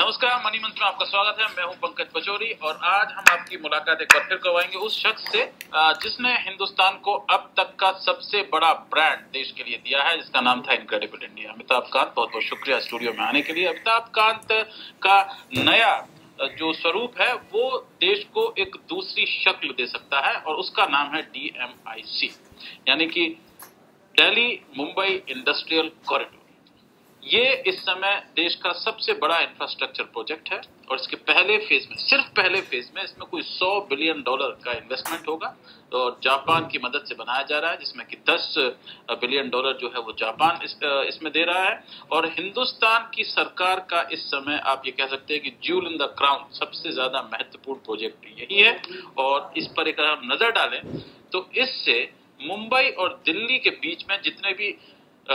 नमस्कार, मनी मंत्र में आपका स्वागत है। मैं हूं पंकज पचौरी और आज हम आपकी मुलाकात एक बार फिर करवाएंगे उस शख्स से जिसने हिंदुस्तान को अब तक का सबसे बड़ा ब्रांड देश के लिए दिया है, जिसका नाम था इनक्रेडिबल इंडिया। अमिताभ कांत, बहुत बहुत शुक्रिया स्टूडियो में आने के लिए। अमिताभ कांत का नया जो स्वरूप है वो देश को एक दूसरी शक्ल दे सकता है और उसका नाम है DMIC, यानी कि दिल्ली मुंबई इंडस्ट्रियल कॉरिडोर। ये इस समय देश का सबसे बड़ा इंफ्रास्ट्रक्चर प्रोजेक्ट है और इसके पहले फेज में, सिर्फ पहले फेज में इसमें कोई $100 बिलियन का इन्वेस्टमेंट होगा और जापान की मदद से बनाया जा रहा है, जिसमें कि $10 बिलियन जो है वो जापान इसमें दे रहा है। और हिंदुस्तान की सरकार का इस समय आप ये कह सकते हैं कि ज्यूल इन द क्राउन, सबसे ज्यादा महत्वपूर्ण प्रोजेक्ट यही है। और इस पर एक हम नजर डालें तो इससे मुंबई और दिल्ली के बीच में जितने भी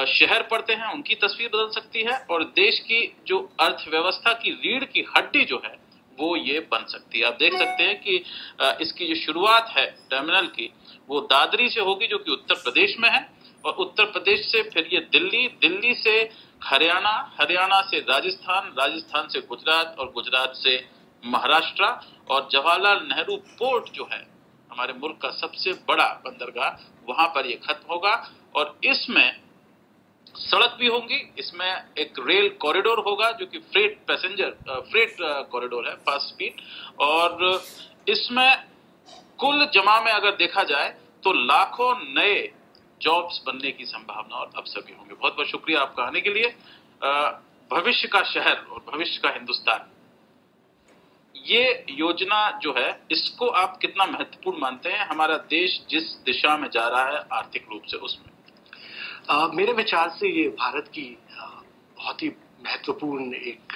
शहर पड़ते हैं उनकी तस्वीर बदल सकती है और देश की जो अर्थव्यवस्था की रीढ़ की हड्डी जो है वो ये बन सकती है। आप देख सकते हैं कि इसकी जो शुरुआत है टर्मिनल की वो दादरी से होगी, जो कि उत्तर प्रदेश में है, और उत्तर प्रदेश से फिर ये दिल्ली, दिल्ली से हरियाणा, हरियाणा से राजस्थान, राजस्थान से गुजरात और गुजरात से महाराष्ट्र, और जवाहरलाल नेहरू पोर्ट जो है हमारे मुल्क का सबसे बड़ा बंदरगाह, वहां पर ये खत्म होगा। और इसमें सड़क भी होंगी, इसमें एक रेल कॉरिडोर होगा जो कि फ्रेट कॉरिडोर है, फास्ट स्पीड। और इसमें कुल जमा में अगर देखा जाए तो लाखों नए जॉब्स बनने की संभावना और अवसर भी होंगे। बहुत बहुत शुक्रिया आपका आने के लिए। भविष्य का शहर और भविष्य का हिंदुस्तान, ये योजना जो है इसको आप कितना महत्वपूर्ण मानते हैं? हमारा देश जिस दिशा में जा रहा है आर्थिक रूप से, उसमें मेरे विचार से ये भारत की बहुत ही महत्वपूर्ण एक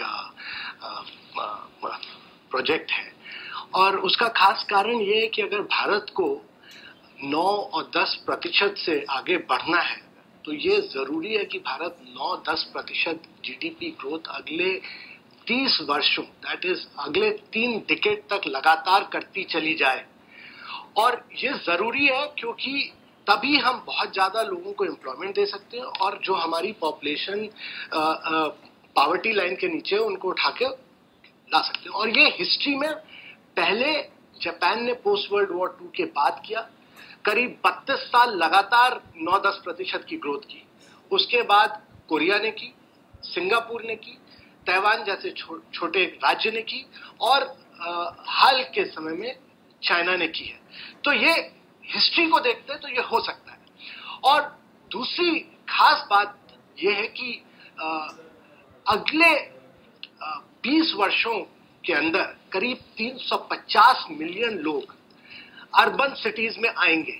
प्रोजेक्ट है। और उसका खास कारण ये है कि अगर भारत को 9 और 10% से आगे बढ़ना है तो ये जरूरी है कि भारत 9-10% GDP ग्रोथ अगले 30 वर्षों, दैट इज अगले 3 डिकेड तक लगातार करती चली जाए। और ये जरूरी है क्योंकि तभी हम बहुत ज्यादा लोगों को एम्प्लॉयमेंट दे सकते हैं और जो हमारी पॉपुलेशन पॉवर्टी लाइन के नीचे उनको उठा के ला सकते हैं। और ये हिस्ट्री में पहले जापान ने पोस्ट वर्ल्ड वॉर 2 के बाद किया, करीब 32 साल लगातार 9-10% की ग्रोथ की। उसके बाद कोरिया ने की, सिंगापुर ने की, ताइवान जैसे छोटे राज्य ने की, और हाल के समय में चाइना ने की है। तो ये हिस्ट्री को देखते हैं तो ये हो सकता है। और दूसरी खास बात ये है कि अगले 20 वर्षों के अंदर करीब 350 मिलियन लोग अर्बन सिटीज में आएंगे।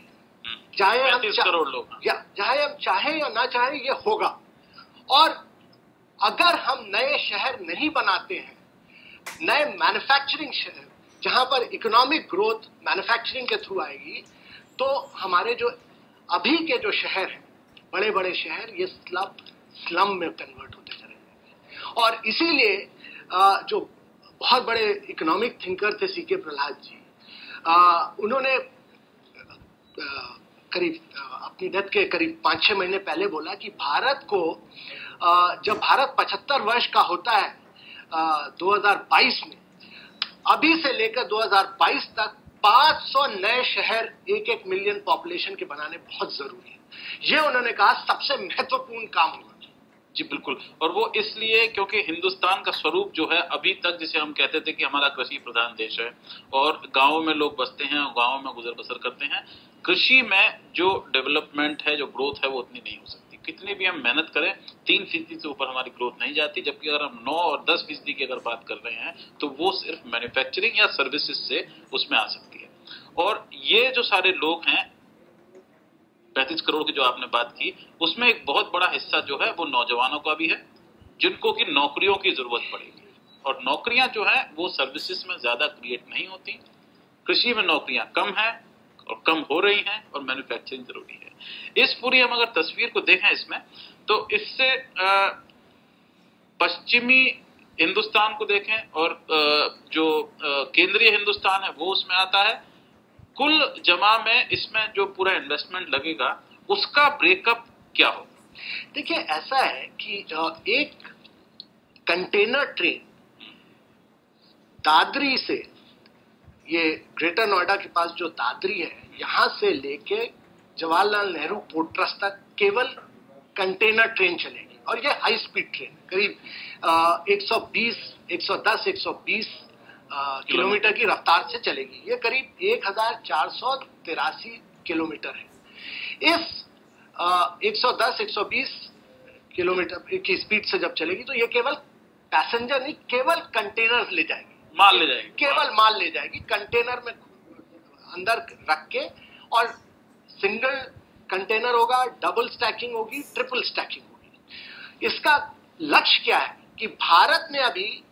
चाहे हम चाहे या ना चाहे ये होगा। और अगर हम नए शहर नहीं बनाते हैं, नए मैन्युफैक्चरिंग शहर जहां पर इकोनॉमिक ग्रोथ मैन्युफैक्चरिंग के थ्रू आएगी, तो हमारे जो अभी के जो शहर हैं, बड़े बड़े शहर, ये स्लम में कन्वर्ट होते चले जाएंगे। और इसीलिए जो बहुत बड़े इकोनॉमिक थिंकर थे CK प्रहलाद जी, उन्होंने करीब अपनी डेथ के करीब 5-6 महीने पहले बोला कि भारत को जब भारत 75 वर्ष का होता है 2022 में, अभी से लेकर 2022 तक 500 नए शहर 1-1 मिलियन पॉपुलेशन के बनाने बहुत जरूरी है। ये उन्होंने कहा सबसे महत्वपूर्ण काम होगा। जी बिल्कुल। और वो इसलिए क्योंकि हिंदुस्तान का स्वरूप जो है अभी तक, जिसे हम कहते थे कि हमारा कृषि प्रधान देश है और गांवों में लोग बसते हैं और गांवों में गुजर बसर करते हैं, कृषि में जो डेवलपमेंट है, जो ग्रोथ है, वो उतनी नहीं हो सकती। कितनी भी हम मेहनत करें 3% से ऊपर हमारी ग्रोथ नहीं जाती। जबकि अगर हम 9 और 10% की अगर बात कर रहे हैं तो वो सिर्फ मैन्युफैक्चरिंग या सर्विसेज से उसमें आ सकती है। और ये जो सारे लोग हैं 35 करोड़ की जो आपने बात की, उसमें एक बहुत बड़ा हिस्सा जो है वो नौजवानों का भी है, जिनको की नौकरियों की जरूरत पड़ेगी। और नौकरियां जो है वो सर्विसेज में ज्यादा क्रिएट नहीं होती। कृषि में नौकरियां कम है और कम हो रही हैं और मैन्युफैक्चरिंग जरूरी है। इस पूरी हम अगर तस्वीर को देखें इसमें, तो इससे पश्चिमी हिंदुस्तान को देखें और जो केंद्रीय हिंदुस्तान है वो उसमें आता है। कुल जमा में इसमें जो पूरा इन्वेस्टमेंट लगेगा उसका ब्रेकअप क्या हो? देखिए, ऐसा है कि एक कंटेनर ट्रेन दादरी से, ये ग्रेटर नोएडा के पास जो दादरी है, यहां से लेके जवाहरलाल नेहरू पोर्ट ट्रस्ट तक केवल कंटेनर ट्रेन चलेगी, और ये हाई स्पीड ट्रेन करीब 120 किलोमीटर की रफ्तार से चलेगी। ये करीब 1483 किलोमीटर है। इस 110-120 किलोमीटर की स्पीड से जब चलेगी तो ये केवल पैसेंजर नहीं, केवल कंटेनर ले जाएगी, माल ले जाएगी, केवल माल ले जाएगी, कंटेनर में अंदर रख के। और सिंगल कंटेनर होगा, डबल स्टैकिंग होगी, ट्रिपल स्टैकिंग होगी। इसका लक्ष्य क्या है कि भारत में अभी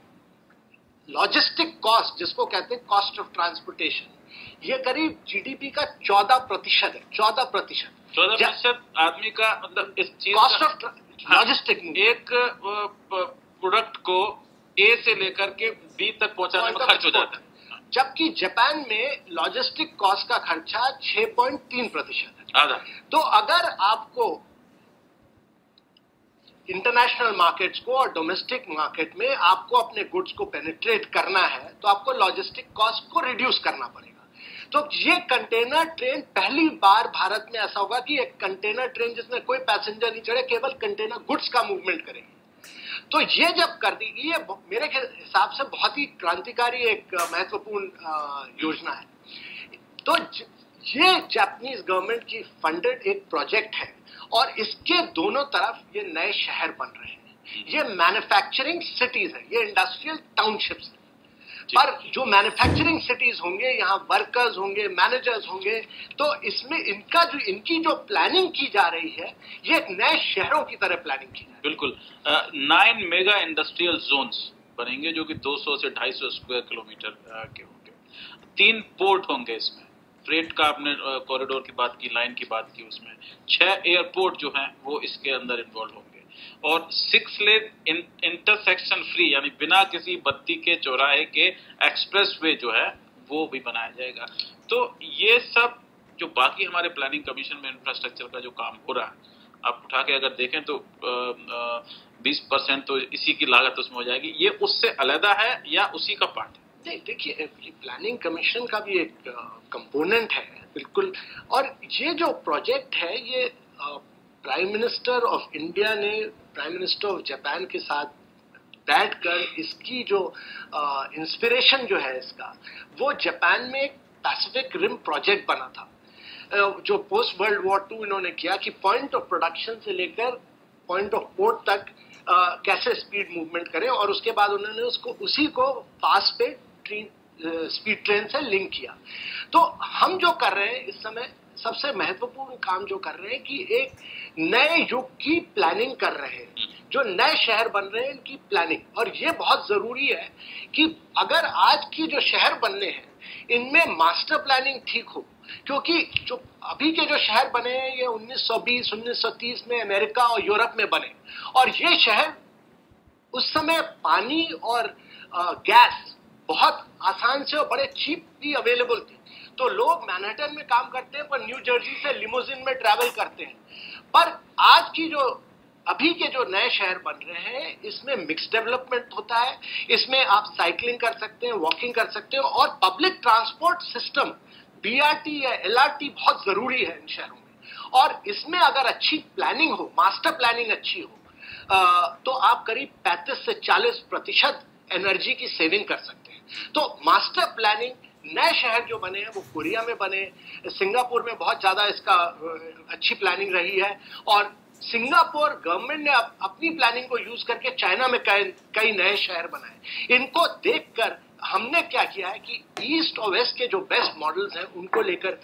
लॉजिस्टिक कॉस्ट, जिसको कहते हैं कॉस्ट ऑफ ट्रांसपोर्टेशन, ये करीब जीडीपी का 14% है। 14% आदमी का, मतलब इस चीज कॉस्ट ऑफ लॉजिस्टिक, एक प्रोडक्ट को ए से लेकर के बी तक पहुंचाने में खर्च हो जाता है। जबकि जापान में लॉजिस्टिक कॉस्ट का खर्चा 6.3% है, आधा। तो अगर आपको इंटरनेशनल मार्केट्स को और डोमेस्टिक मार्केट में आपको अपने गुड्स को पेनिट्रेट करना है, तो आपको लॉजिस्टिक कॉस्ट को रिड्यूस करना पड़ेगा। तो ये कंटेनर ट्रेन पहली बार भारत में ऐसा होगा कि एक कंटेनर ट्रेन जिसमें कोई पैसेंजर नहीं चढ़े, केवल कंटेनर गुड्स का मूवमेंट करेगी। तो ये जब कर देगी, ये मेरे हिसाब से बहुत ही क्रांतिकारी एक महत्वपूर्ण योजना है। तो ये जापानीज गवर्नमेंट की फंडेड एक प्रोजेक्ट है, और इसके दोनों तरफ ये नए शहर बन रहे हैं। ये मैन्युफैक्चरिंग सिटीज है, ये इंडस्ट्रियल टाउनशिप्स है। पर जो मैन्युफैक्चरिंग सिटीज होंगे, यहाँ वर्कर्स होंगे, मैनेजर्स होंगे, तो इसमें इनकी जो प्लानिंग की जा रही है, ये नए शहरों की तरह प्लानिंग की है। बिल्कुल। 9 मेगा इंडस्ट्रियल जोन्स बनेंगे, जो कि 200 से 250 स्क्वायर किलोमीटर के होंगे। 3 पोर्ट होंगे इसमें। फ्रेट का आपने कॉरिडोर की बात की, लाइन की बात की, उसमें 6 एयरपोर्ट जो हैं वो इसके अंदर इन्वॉल्व होंगे, और 6 लेन इंटरसेक्शन फ्री, यानी बिना किसी बत्ती के चौराहे के एक्सप्रेस वे जो है वो भी बनाया जाएगा। तो ये सब जो बाकी हमारे प्लानिंग कमीशन में इंफ्रास्ट्रक्चर का जो काम हो रहा है, आप उठा के अगर देखें तो 20% तो इसी की लागत उसमें हो जाएगी। ये उससे अलग है या उसी का पार्ट है? नहीं, देखिए, प्लानिंग कमीशन का भी एक कंपोनेंट है, बिल्कुल। और ये जो प्रोजेक्ट है, ये प्राइम मिनिस्टर ऑफ इंडिया ने प्राइम मिनिस्टर ऑफ जापान के साथ बैठकर इसकी जो इंस्पिरेशन जो है इसका, वो जापान में एक पैसिफिक रिम प्रोजेक्ट बना था, जो पोस्ट वर्ल्ड वॉर 2 इन्होंने किया कि पॉइंट ऑफ प्रोडक्शन से लेकर पॉइंट ऑफ पोर्ट तक कैसे स्पीड मूवमेंट करें, और उसके बाद उन्होंने उसी को फास्ट पे स्पीड ट्रेन से लिंक किया। तो हम जो कर रहे हैं इस समय, सबसे महत्वपूर्ण काम जो कर रहे हैं कि एक नए युग की प्लानिंग कर रहे हैं, जो नए शहर बन रहे हैं इनकी प्लानिंग। और ये बहुत जरूरी है कि अगर आज की जो शहर बनने हैं इनमें मास्टर प्लानिंग ठीक हो, क्योंकि जो अभी के जो शहर बने हैं ये 1920-1930 में अमेरिका और यूरोप में बने, और ये शहर उस समय पानी और गैस बहुत आसान से और बड़े चीपली अवेलेबल थी। तो लोग मैनहट्टन में काम करते हैं, पर न्यू जर्सी से लिमोजिन में ट्रैवल करते हैं। पर आज की जो अभी के जो नए शहर बन रहे हैं, इसमें मिक्स डेवलपमेंट होता है, इसमें आप साइकिलिंग कर सकते हैं, वॉकिंग कर सकते हो, और पब्लिक ट्रांसपोर्ट सिस्टम बीआरटी या एलआरटी बहुत जरूरी है इन शहरों में। और इसमें अगर अच्छी प्लानिंग हो, मास्टर प्लानिंग अच्छी हो, तो आप करीब 35 से 40% एनर्जी की सेविंग कर सकते हैं। तो मास्टर प्लानिंग, नए शहर जो बने हैं वो कोरिया में बने, सिंगापुर में बहुत ज्यादा इसका अच्छी प्लानिंग रही है, और सिंगापुर गवर्नमेंट ने अपनी प्लानिंग को यूज करके चाइना में कई नए शहर बनाए। इनको देखकर हमने क्या किया है कि ईस्ट और वेस्ट के जो बेस्ट मॉडल्स हैं उनको लेकर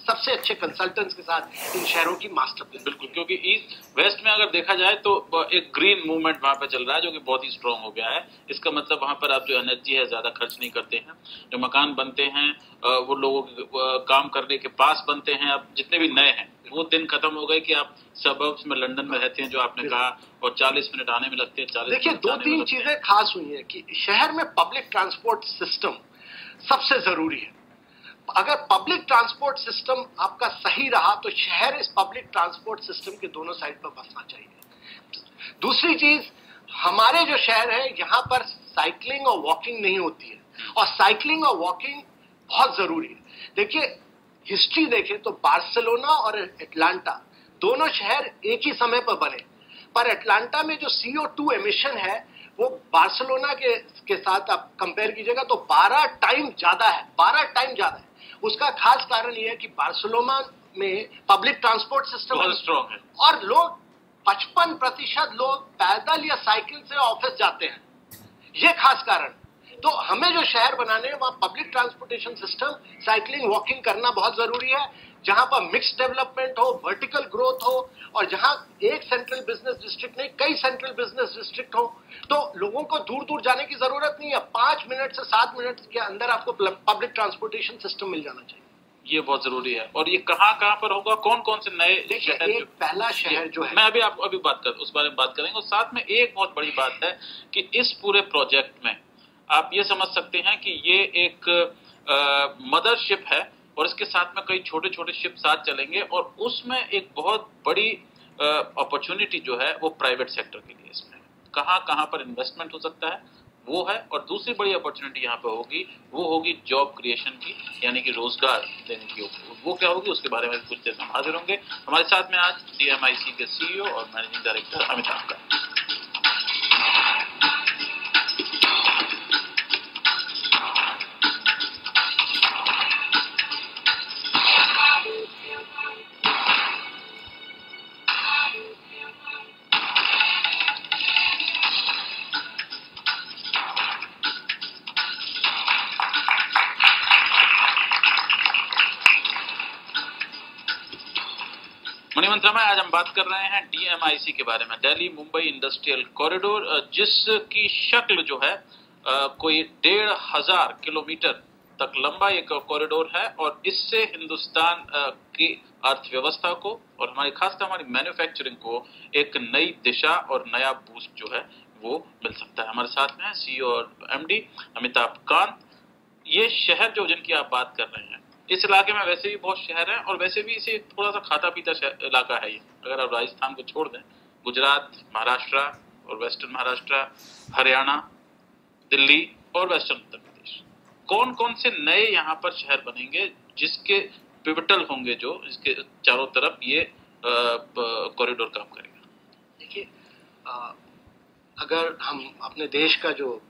सबसे अच्छे कंसल्टेंट्स के साथ इन शहरों की मास्टर प्लान। बिल्कुल, क्योंकि ईस्ट वेस्ट में अगर देखा जाए तो एक ग्रीन मूवमेंट वहां पे चल रहा है, जो कि बहुत ही स्ट्रांग हो गया है। इसका मतलब वहां पर आप जो एनर्जी है ज्यादा खर्च नहीं करते हैं, जो मकान बनते हैं वो लोगों के काम करने के पास बनते हैं। अब जितने भी नए हैं वो दिन खत्म हो गए कि आप सबर्ब्स में लंदन में रहते हैं, जो आपने कहा, और 40 मिनट आने में लगते हैं। 40 देखिए, 2-3 चीजें खास हुई है कि शहर में पब्लिक ट्रांसपोर्ट सिस्टम सबसे जरूरी है। अगर पब्लिक ट्रांसपोर्ट सिस्टम आपका सही रहा तो शहर इस पब्लिक ट्रांसपोर्ट सिस्टम के दोनों साइड पर बसना चाहिए। दूसरी चीज, हमारे जो शहर है यहाँ पर साइकिलिंग और वॉकिंग नहीं होती है, और साइकिलिंग और वॉकिंग बहुत जरूरी है। देखिए, हिस्ट्री देखें तो बार्सिलोना और एटलांटा दोनों शहर एक ही समय पर बने, पर एटलांटा में जो CO2 एमिशन है वो बार्सिलोना के साथ आप कंपेयर कीजिएगा तो 12 टाइम ज्यादा है, 12 टाइम ज्यादा है। उसका खास कारण यह है कि बार्सिलोना में पब्लिक ट्रांसपोर्ट सिस्टम बहुत स्ट्रॉन्ग है और लोग 55% लोग पैदल या साइकिल से ऑफिस जाते हैं, ये खास कारण। तो हमें जो शहर बनाने हैं वहां public transportation system, cycling walking करना बहुत जरूरी है, जहां पर मिक्स डेवलपमेंट हो, वर्टिकल ग्रोथ हो, और जहां एक सेंट्रल बिजनेस डिस्ट्रिक्ट नहीं कई सेंट्रल बिजनेस डिस्ट्रिक्ट हो, तो लोगों को दूर दूर जाने की जरूरत नहीं है। 5 मिनट से 7 मिनट के अंदर आपको पब्लिक ट्रांसपोर्टेशन सिस्टम मिल जाना चाहिए। ये बहुत जरूरी है। और ये कहाँ पर होगा, कौन कौन से नए शहर? एक पहला शहर जो है, मैं अभी उस बारे में बात करेंगे। और साथ में एक बहुत बड़ी बात है कि इस पूरे प्रोजेक्ट में आप ये समझ सकते हैं कि ये एक मदरशिप है और इसके साथ में कई छोटे छोटे शिप साथ चलेंगे, और उसमें एक बहुत बड़ी अपॉर्चुनिटी जो है वो प्राइवेट सेक्टर के लिए इसमें कहाँ पर इन्वेस्टमेंट हो सकता है वो है। और दूसरी बड़ी अपॉर्चुनिटी यहाँ पे होगी वो होगी जॉब क्रिएशन की, यानी कि रोजगार देने की। वो क्या होगी उसके बारे में कुछ देर में हाजिर होंगे। हमारे साथ में आज DMIC के CEO और मैनेजिंग डायरेक्टर अमिताभ कांत। मणिमंत्रा में आज हम बात कर रहे हैं DMIC के बारे में, दिल्ली मुंबई इंडस्ट्रियल कॉरिडोर, जिसकी शक्ल जो है कोई 1,500 किलोमीटर तक लंबा एक कॉरिडोर है, और इससे हिंदुस्तान की अर्थव्यवस्था को और खासकर हमारी मैन्युफैक्चरिंग को एक नई दिशा और नया बूस्ट जो है वो मिल सकता है। हमारे साथ में है CEO और MD अमिताभ कांत। ये शहर जो जिनकी आप बात कर रहे हैं, इस इलाके में वैसे भी बहुत शहर हैं और वैसे भी इसे थोड़ा सा खाता पीता इलाका है ये। अगर आप राजस्थान को छोड़ दें, गुजरात, महाराष्ट्र और वेस्टर्न महाराष्ट्र, हरियाणा, दिल्ली और वेस्टर्न उत्तर प्रदेश, कौन कौन से नए यहाँ पर शहर बनेंगे जिसके पिवटल होंगे, जो इसके चारों तरफ ये कॉरिडोर काम करेगा? देखिए, अगर हम अपने देश का जो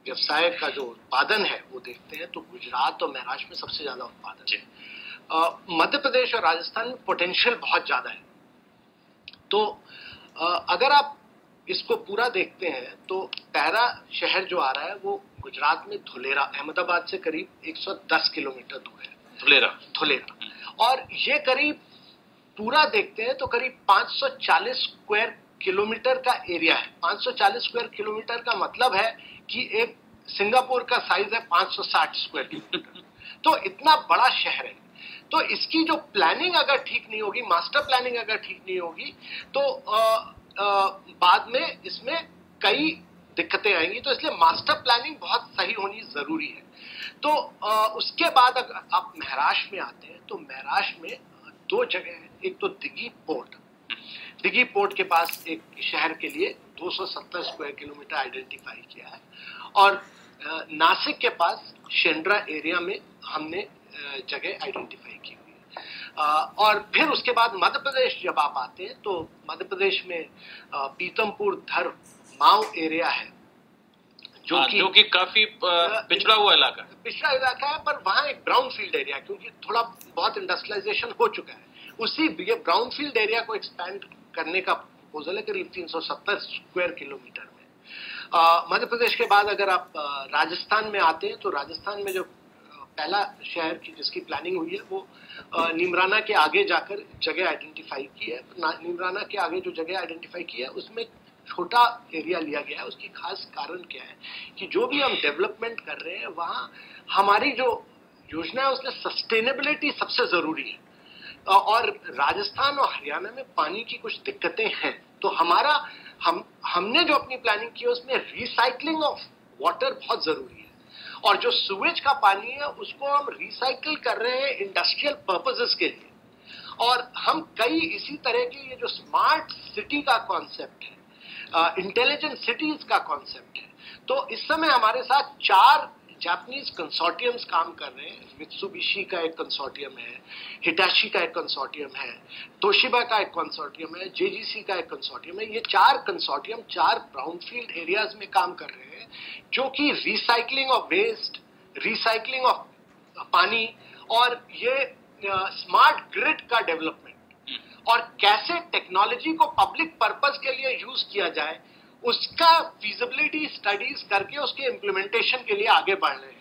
व्यवसाय का जो उत्पादन है वो देखते हैं तो गुजरात और महाराष्ट्र में सबसे ज्यादा उत्पादन है। मध्य प्रदेश और राजस्थान में पोटेंशियल बहुत ज्यादा है। तो अगर आप इसको पूरा देखते हैं तो पहला शहर जो आ रहा है वो गुजरात में धुलेरा, अहमदाबाद से करीब 110 किलोमीटर दूर है धुलेरा। और ये करीब पूरा देखते हैं तो करीब 540 स्क्वायर किलोमीटर का एरिया है। 540 स्क्वायर किलोमीटर का मतलब है कि एक सिंगापुर का साइज है 560 स्क्वायर किलोमीटर। तो इतना बड़ा शहर है। तो इसकी जो प्लानिंग अगर ठीक नहीं होगी, मास्टर प्लानिंग अगर ठीक नहीं होगी, तो बाद में इसमें कई दिक्कतें आएंगी। तो इसलिए मास्टर प्लानिंग बहुत सही होनी जरूरी है। तो उसके बाद अगर आप महाराष्ट्र में आते हैं तो महाराष्ट्र में 2 जगह है। एक तो दिघी पोर्ट के पास एक शहर के लिए 270 स्क्वायर किलोमीटर आइडेंटिफाई किया है, और नासिक के पास शेंड्रा एरिया में हमने जगह आइडेंटिफाई की हुई है। और फिर उसके बाद मध्य प्रदेश जब आप आते हैं तो मध्य प्रदेश में पीतमपुर, धर, माव एरिया है जो कि काफी पिछड़ा हुआ इलाका है, पर वहाँ एक ब्राउन फील्ड एरिया, क्योंकि थोड़ा बहुत इंडस्ट्रियलाइजेशन हो चुका है। उसी ये ब्राउन फील्ड एरिया को एक्सपैंड करने का प्रपोजल है करीब 370 स्क्वायर किलोमीटर में। मध्य प्रदेश के बाद अगर आप राजस्थान में आते हैं तो राजस्थान में जो पहला शहर की जिसकी प्लानिंग हुई है वो नीमराना के आगे जाकर जगह आइडेंटिफाई की है। नीमराना के आगे जो जगह आइडेंटिफाई की है उसमें छोटा एरिया लिया गया है। उसकी खास कारण क्या है कि जो भी हम डेवलपमेंट कर रहे हैं वहाँ हमारी जो योजना है उसमें सस्टेनेबिलिटी सबसे जरूरी है। और राजस्थान और हरियाणा में पानी की कुछ दिक्कतें हैं, तो हमने जो अपनी प्लानिंग की है उसमें रिसाइकलिंग ऑफ वाटर बहुत जरूरी है। और जो सुवेज का पानी है उसको हम रिसाइकिल कर रहे हैं इंडस्ट्रियल पर्पसेस के लिए। और हम कई इसी तरह की ये जो स्मार्ट सिटी का कॉन्सेप्ट है, इंटेलिजेंट सिटीज का कॉन्सेप्ट है। तो इस समय हमारे साथ 4 जापानीज कंसोर्टियम्स काम कर रहे हैं। मित्सुबिशी का एक कंसोर्टियम है, हिटाची का एक कंसोर्टियम है, तोशिबा का एक कंसोर्टियम है, जेजीसी का एक कंसोर्टियम है। ये 4 कंसोर्टियम 4 ब्राउनफील्ड एरियाज में काम कर रहे हैं, जो कि recycling of waste, recycling of पानी और ये स्मार्ट ग्रिड का डेवलपमेंट और कैसे टेक्नोलॉजी को पब्लिक पर्पस के लिए यूज किया जाए उसका फीजिबिलिटी स्टडीज करके उसके इम्प्लीमेंटेशन के लिए आगे बढ़ रहे हैं।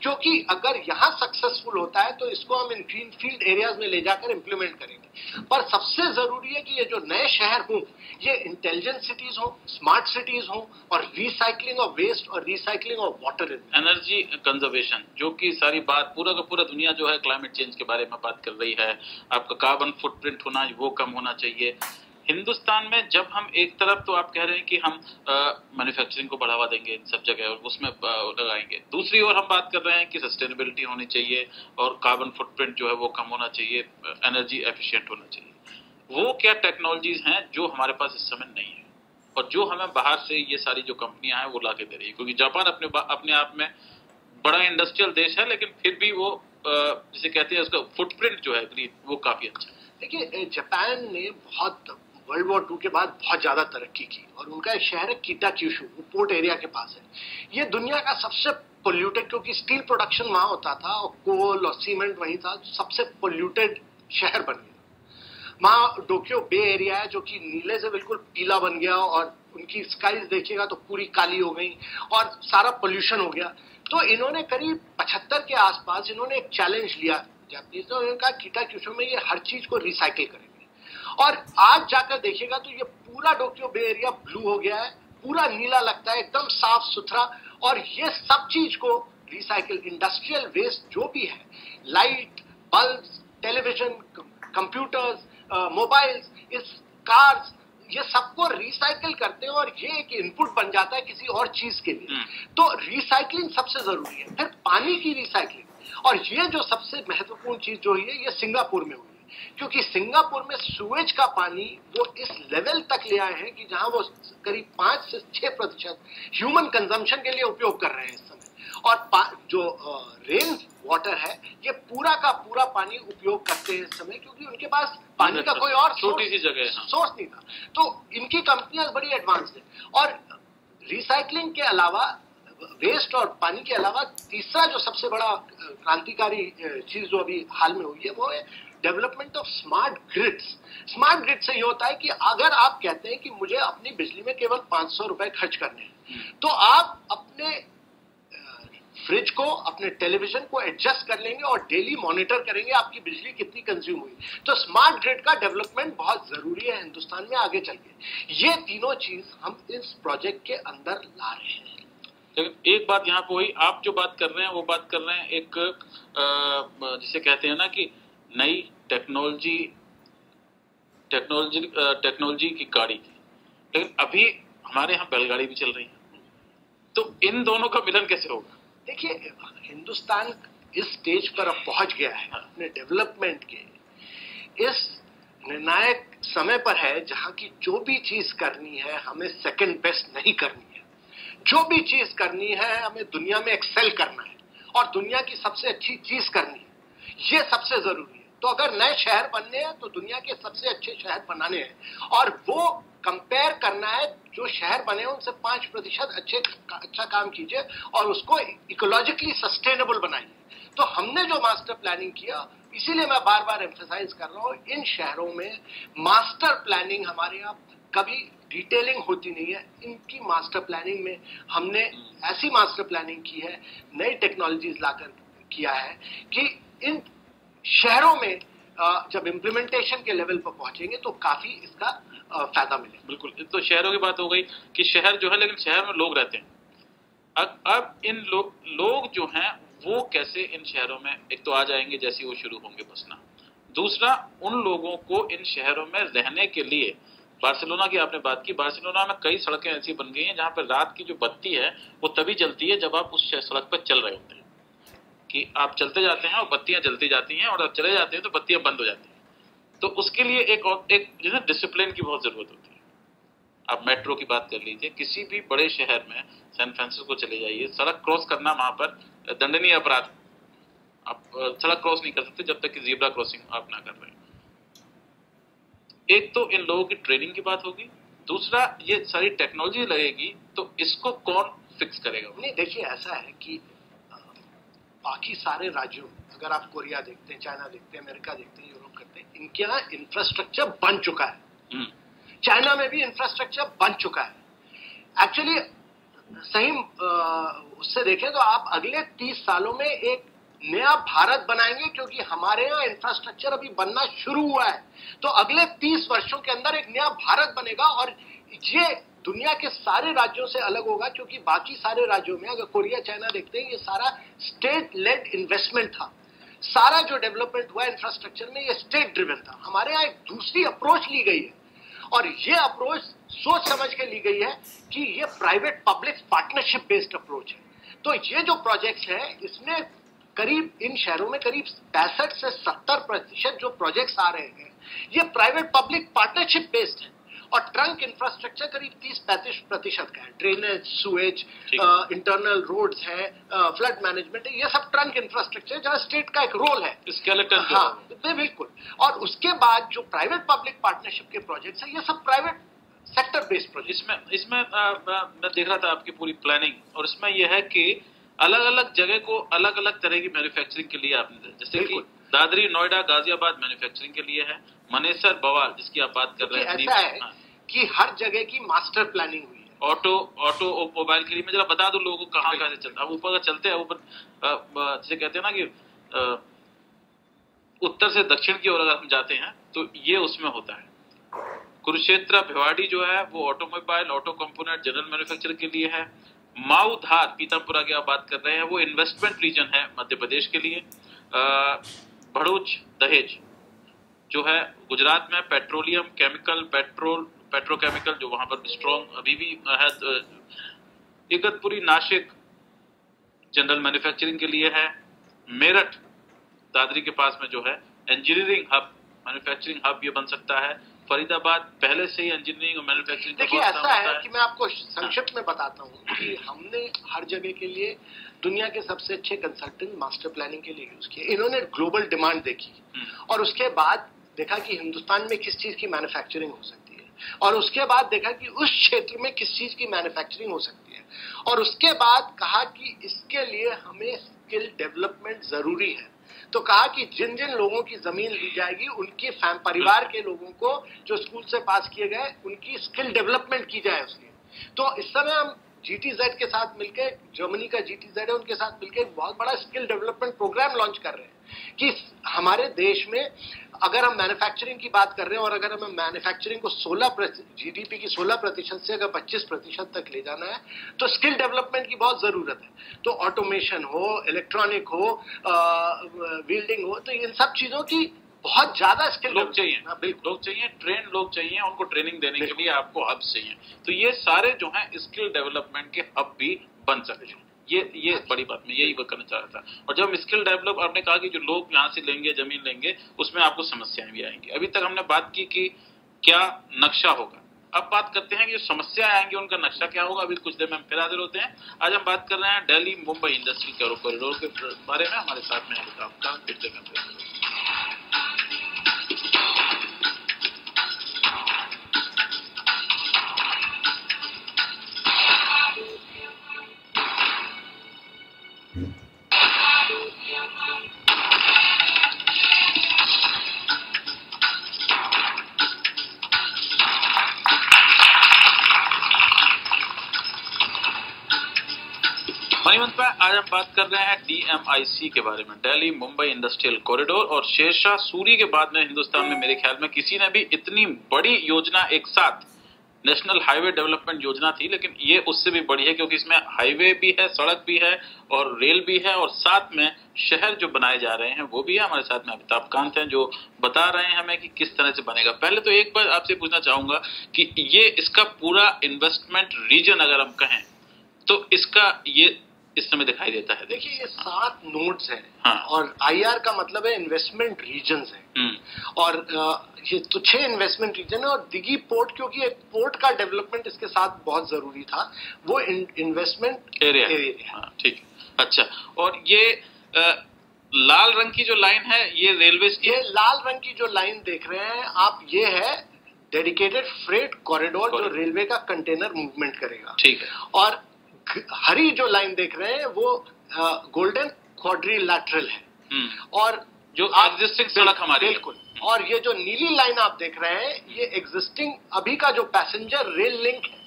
क्योंकि अगर यहां सक्सेसफुल होता है तो इसको हम इन ग्रीन फील्ड एरियाज में ले जाकर इम्प्लीमेंट करेंगे। पर सबसे जरूरी है कि ये जो नए शहर हों ये इंटेलिजेंट सिटीज हो, स्मार्ट सिटीज हो और रिसाइकलिंग ऑफ वेस्ट और recycling of water, energy conservation, जो कि सारी बात पूरा का पूरा दुनिया जो है क्लाइमेट चेंज के बारे में बात कर रही है। आपका कार्बन फुटप्रिंट होना वो कम होना चाहिए। हिंदुस्तान में जब हम एक तरफ तो आप कह रहे हैं कि हम मैन्युफैक्चरिंग को बढ़ावा देंगे इन सब जगह और उसमें लगाएंगे, दूसरी ओर हम बात कर रहे हैं कि सस्टेनेबिलिटी होनी चाहिए और कार्बन फुटप्रिंट जो है वो कम होना चाहिए, एनर्जी एफिशिएंट होना चाहिए। वो क्या टेक्नोलॉजीज हैं जो हमारे पास इस समय नहीं है और जो हमें बाहर से ये सारी जो कंपनियां हैं वो ला के दे रही है? क्योंकि जापान अपने आप में बड़ा इंडस्ट्रियल देश है, लेकिन फिर भी वो जिसे कहते हैं उसका फुटप्रिंट जो है ग्रीन वो काफी अच्छा है। देखिए, जापान ने बहुत वर्ल्ड वॉर 2 के बाद बहुत ज्यादा तरक्की की और उनका एक शहर है किटाक्यूशु, वो पोर्ट एरिया के पास है। ये दुनिया का सबसे पोल्यूटेड, क्योंकि स्टील प्रोडक्शन वहां होता था और कोल और सीमेंट वहीं था, सबसे पोल्यूटेड शहर बन गया। वहां टोक्यो बे एरिया है जो कि नीले से बिल्कुल पीला बन गया और उनकी स्काईज देखिएगा तो पूरी काली हो गई और सारा पोल्यूशन हो गया। तो इन्होंने करीब 75 के आसपास इन्होंने एक चैलेंज लिया जापानीज ने, उन्होंने कहा किटाक्यूशु में ये हर चीज को रिसाइकिल करेंगे। और आज जाकर देखिएगा तो ये पूरा टोक्यो बे एरिया ब्लू हो गया है, पूरा नीला लगता है, एकदम साफ सुथरा। और ये सब चीज को रिसाइकिल, इंडस्ट्रियल वेस्ट जो भी है, light, bulb, television, computers, mobiles, इस कार्स, ये सबको रिसाइकिल करते हैं और ये एक इनपुट बन जाता है किसी और चीज के लिए। तो रिसाइकलिंग सबसे जरूरी है। फिर पानी की रिसाइकलिंग, और ये जो सबसे महत्वपूर्ण चीज जो है ये सिंगापुर में हुई, क्योंकि सिंगापुर में सुएज का पानी वो इस लेवल तक ले आए हैं कि जहां वो करीब 5 से 6% ह्यूमन कंजम्पशन के लिए उपयोग कर रहे हैं इस समय। और जो रेन वाटर है ये पूरा का पूरा पानी उपयोग करते हैं इस समय, क्योंकि उनके पास पानी का कोई और छोटी सी जगह सोर्स नहीं था। तो इनकी कंपनियां बड़ी एडवांस्ड है। और रिसाइकलिंग के अलावा, वेस्ट और पानी के अलावा, तीसरा जो सबसे बड़ा क्रांतिकारी चीज जो अभी हाल में हुई है वो है development of smart grids. Smart grid से ये होता है कि अगर आप कहते हैं कि मुझे अपनी बिजली में केवल 500 रुपए खर्च करने हैं, तो आप अपने फ्रिज को, अपने टेलीविजन को एडजस्ट कर लेंगे और डेली मॉनिटर करेंगे आपकी बिजली कितनी कंज्यूम हुई। तो स्मार्ट ग्रिड का डेवलपमेंट बहुत जरूरी है हिंदुस्तान में आगे चल के। ये तीनों चीज हम इस प्रोजेक्ट के अंदर ला रहे हैं। लेकिन एक बात यहाँ पे हुई, आप जो बात कर रहे हैं वो बात कर रहे हैं एक जिसे कहते हैं ना कि नई टेक्नोलॉजी की गाड़ी की, लेकिन अभी हमारे यहाँ बैलगाड़ी भी चल रही है। तो इन दोनों का मिलन कैसे होगा? देखिए, हिंदुस्तान इस स्टेज पर अब पहुंच गया है अपने डेवलपमेंट के इस निर्णायक समय पर है जहां की जो भी चीज करनी है हमें सेकंड बेस्ट नहीं करनी है। जो भी चीज करनी है हमें दुनिया में एक्सेल करना है और दुनिया की सबसे अच्छी चीज करनी है। ये सबसे जरूरी है। तो अगर नए शहर बनने हैं तो दुनिया के सबसे अच्छे शहर बनाने हैं और वो कंपेयर करना है। जो शहर बने उनसे 5% अच्छा काम कीजिए और उसको इकोलॉजिकली सस्टेनेबल बनाइए। तो हमने जो मास्टर प्लानिंग किया, इसीलिए मैं बार बार एम्फेसाइज कर रहा हूँ, इन शहरों में मास्टर प्लानिंग हमारे यहाँ कभी डिटेलिंग होती नहीं है। इनकी मास्टर प्लानिंग में हमने ऐसी मास्टर प्लानिंग की है, नई टेक्नोलॉजीज लाकर किया है कि इन शहरों में जब इम्प्लीमेंटेशन के लेवल पर पहुंचेंगे तो काफी इसका फायदा मिलेगा। बिल्कुल, तो शहरों की बात हो गई कि शहर जो है, लेकिन शहर में लोग रहते हैं। अब इन लोग जो हैं वो कैसे इन शहरों में एक तो आ जाएंगे जैसे वो शुरू होंगे बसना। दूसरा, उन लोगों को इन शहरों में रहने के लिए, बार्सिलोना की आपने बात की, बार्सिलोना में कई सड़कें ऐसी बन गई हैं जहां पर रात की जो बत्ती है वो तभी जलती है जब आप उस सड़क पर चल रहे होते हैं, कि आप चलते जाते हैं और बत्तियां जलती जाती हैं और आप चले जाते हैं तो बत्तियां बंद हो जाती हैं। तो उसके लिए एक जो है डिसिप्लिन की बहुत जरूरत होती है। आप मेट्रो की बात कर लीजिए, किसी भी बड़े शहर में सैन फ्रांसिस्को चले जाइए, सड़क क्रॉस करना वहां पर दंडनीय अपराध। आप सड़क क्रॉस नहीं कर सकते जब तक कि ज़ेब्रा क्रॉसिंग आप ना कर रहे हैं। एक तो इन लोगों की ट्रेनिंग की बात होगी, दूसरा ये सारी टेक्नोलॉजी लगेगी, तो इसको कौन फिक्स करेगा? नहीं, देखिए ऐसा है कि बाकी सारे राज्यों, अगर आप कोरिया देखते हैं, चाइना देखते हैं, अमेरिका देखते हैं, यूरोप करते हैं, इनके यहाँ इंफ्रास्ट्रक्चर बन चुका है। चाइना में भी इंफ्रास्ट्रक्चर बन चुका है। एक्चुअली सही उससे देखें तो आप अगले 30 सालों में एक नया भारत बनाएंगे, क्योंकि हमारे यहाँ इंफ्रास्ट्रक्चर अभी बनना शुरू हुआ है। तो अगले 30 वर्षों के अंदर एक नया भारत बनेगा, और ये दुनिया के सारे राज्यों से अलग होगा, क्योंकि बाकी सारे राज्यों में, अगर कोरिया चाइना देखते हैं, ये सारा स्टेट लेड इन्वेस्टमेंट था। सारा जो डेवलपमेंट हुआ इंफ्रास्ट्रक्चर में, ये स्टेट ड्रिवन था। हमारे यहाँ एक दूसरी अप्रोच ली गई है, और ये अप्रोच सोच समझ के ली गई है कि ये private public partnership based approach है। तो ये जो प्रोजेक्ट्स है, इसमें करीब इन शहरों में करीब 65 से 70% जो प्रोजेक्ट्स आ रहे हैं, ये प्राइवेट पब्लिक पार्टनरशिप बेस्ड है। और ट्रंक इंफ्रास्ट्रक्चर करीब 30-35% का है। ड्रेनेज, सुएज, इंटरनल रोड्स है, फ्लड मैनेजमेंट है, ये सब ट्रंक इंफ्रास्ट्रक्चर जहां स्टेट का एक रोल है। स्केलेटन। हाँ, बिल्कुल। और उसके बाद जो प्राइवेट पब्लिक पार्टनरशिप के प्रोजेक्ट्स है, ये सब प्राइवेट सेक्टर बेस्ड प्रोजेक्ट। इसमें मैं देख रहा था आपकी पूरी प्लानिंग, और इसमें यह है कि अलग अलग जगह को अलग अलग तरह की मैन्युफैक्चरिंग के लिए आपने, जैसे कि दादरी, नोएडा, गाजियाबाद मैन्युफैक्चरिंग के लिए है, मनेसर, बवाल जिसकी आप बात कर रहे हैं। ऐसा है कि हर जगह की मास्टर प्लानिंग हुई है। ऑटो मोबाइल के लिए मैं जरा बता दूं लोगों को कहाँ से चलता है। अब ऊपर चलते हैं, ऊपर जैसे कहते हैं ना कि उत्तर से दक्षिण की ओर अगर हम जाते हैं तो ये उसमें होता है। कुरुक्षेत्र, भिवाड़ी जो है वो automobile, auto component, general manufacturing के लिए है। माऊ, धार, पीतमपुरा की आप बात कर रहे हैं, वो इन्वेस्टमेंट रीजन है मध्य प्रदेश के लिए। भरूच, दहेज जो है गुजरात में, पेट्रोलियम, केमिकल, पेट्रोकेमिकल जो वहां पर स्ट्रॉन्ग अभी भी है। इगतपुरी, नासिक जनरल मैन्युफैक्चरिंग के लिए है। मेरठ, दादरी के पास में जो है इंजीनियरिंग हब, मैन्युफैक्चरिंग हब ये बन सकता है। फरीदाबाद पहले से ही इंजीनियरिंग और मैन्युफैक्चरिंग। देखिए ऐसा है कि मैं आपको संक्षिप्त में बताता हूँ कि हमने हर जगह के लिए दुनिया के सबसे अच्छे कंसल्टेंट मास्टर प्लानिंग के लिए यूज किए। इन्होंने ग्लोबल डिमांड देखी, और उसके बाद देखा कि हिंदुस्तान में किस चीज की मैन्युफैक्चरिंग हो सकती है, और उसके बाद देखा कि उस क्षेत्र में किस चीज की मैन्युफैक्चरिंग हो सकती है, और उसके बाद कहा कि इसके लिए हमें स्किल डेवलपमेंट जरूरी है। तो कहा कि जिन जिन लोगों की जमीन ली जाएगी, उनके परिवार के लोगों को जो स्कूल से पास किए गए, उनकी स्किल डेवलपमेंट की जाए उसकी। तो इस समय हम GTZ के साथ मिलकर, जर्मनी का GTZ है, उनके साथ मिलकर एक बहुत बड़ा स्किल डेवलपमेंट प्रोग्राम लॉन्च कर रहे हैं कि हमारे देश में अगर हम मैन्युफैक्चरिंग की बात कर रहे हैं, और अगर हमें मैन्युफैक्चरिंग को 16% GDP की 16% से अगर 25% तक ले जाना है, तो स्किल डेवलपमेंट की बहुत जरूरत है। तो ऑटोमेशन हो, इलेक्ट्रॉनिक हो, बिल्डिंग हो, तो इन सब चीजों की बहुत ज्यादा स्किल लोग चाहिए। बिल्कुल लोग चाहिए, ट्रेन लोग चाहिए, उनको ट्रेनिंग देने के लिए आपको हब्स चाहिए। तो ये सारे जो हैं स्किल डेवलपमेंट के हब भी बन सकते हैं। ये बड़ी बात मैं यही करना चाह रहा था। और जब स्किल डेवलप, आपने कहा कि जो लोग यहाँ से लेंगे, जमीन लेंगे, उसमें आपको समस्याएं भी आएंगी। अभी तक हमने बात की कि क्या नक्शा होगा, अब बात करते हैं कि जो समस्याएं आएंगी उनका नक्शा क्या होगा। अभी कुछ देर में हम फिर हाजिर होते हैं। आज हम बात कर रहे हैं दिल्ली मुंबई इंडस्ट्रियल कॉरिडोर के बारे में। हमारे साथ में आपका आज हम बात कर रहे हैं DMIC के बारे में, दिल्ली मुंबई इंडस्ट्रियल कॉरिडोर। और शेरशाह सूरी के बाद में हिंदुस्तान में मेरे ख्याल में किसी ने भी इतनी बड़ी योजना एक साथ, नेशनल हाईवे डेवलपमेंट योजना थी, लेकिन ये उससे भी बड़ी है, क्योंकि इसमें हाईवे भी है, सड़क भी है और रेल भी है, और साथ में शहर जो बनाए जा रहे हैं वो भी है। हमारे साथ में अमिताभ कांत हैं जो बता रहे हैं हमें कि किस तरह से बनेगा। पहले तो एक बार आपसे पूछना चाहूंगा कि ये इसका पूरा इन्वेस्टमेंट रीजन अगर हम कहें तो इसका ये इस समय दिखाई देता है? देखिए ये 7 नोड्स हैं। हाँ। और IR का मतलब है इन्वेस्टमेंट रीजन्स है। और ये तो 6 इन्वेस्टमेंट रीजन है। और दिघी पोर्ट, क्योंकि एक पोर्ट का डेवलपमेंट इसके साथ बहुत जरूरी था, वो इन्वेस्टमेंट एरिया है। ठीक है, अच्छा। और ये लाल रंग की जो लाइन है ये रेलवे की? ये लाल रंग की जो लाइन देख रहे हैं आप, ये है डेडिकेटेड फ्रेट कॉरिडोर जो रेलवे का कंटेनर मूवमेंट करेगा। ठीक है। और हरी जो लाइन देख रहे हैं वो गोल्डन क्वाड्रिलैटरल है। और जो एग्जिस्टिंग सड़क हमारी, बिल्कुल। और ये जो नीली लाइन आप देख रहे हैं ये एग्जिस्टिंग अभी का जो पैसेंजर रेल लिंक है,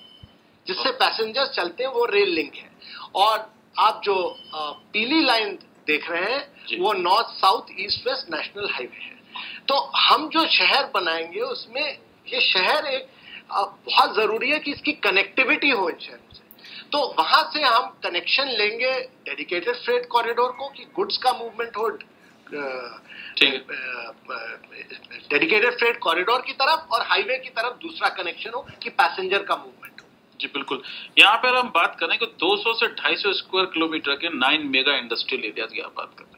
जिससे पैसेंजर चलते हैं, वो रेल लिंक है। और आप जो पीली लाइन देख रहे हैं वो north south east west national highway है। तो हम जो शहर बनाएंगे उसमें ये शहर एक बहुत जरूरी है कि इसकी कनेक्टिविटी हो इन शहरों से। तो वहां से हम कनेक्शन लेंगे डेडिकेटेड फ्रेट कॉरिडोर को, कि गुड्स का मूवमेंट हो डेडिकेटेड फ्रेट कॉरिडोर की तरफ, और हाईवे की तरफ दूसरा कनेक्शन हो कि पैसेंजर का मूवमेंट हो। जी बिल्कुल। यहाँ पर हम बात करें कि 200 से 250 स्क्वायर किलोमीटर के 9 मेगा इंडस्ट्रियल एरियाज की आप बात कर रहे हैं।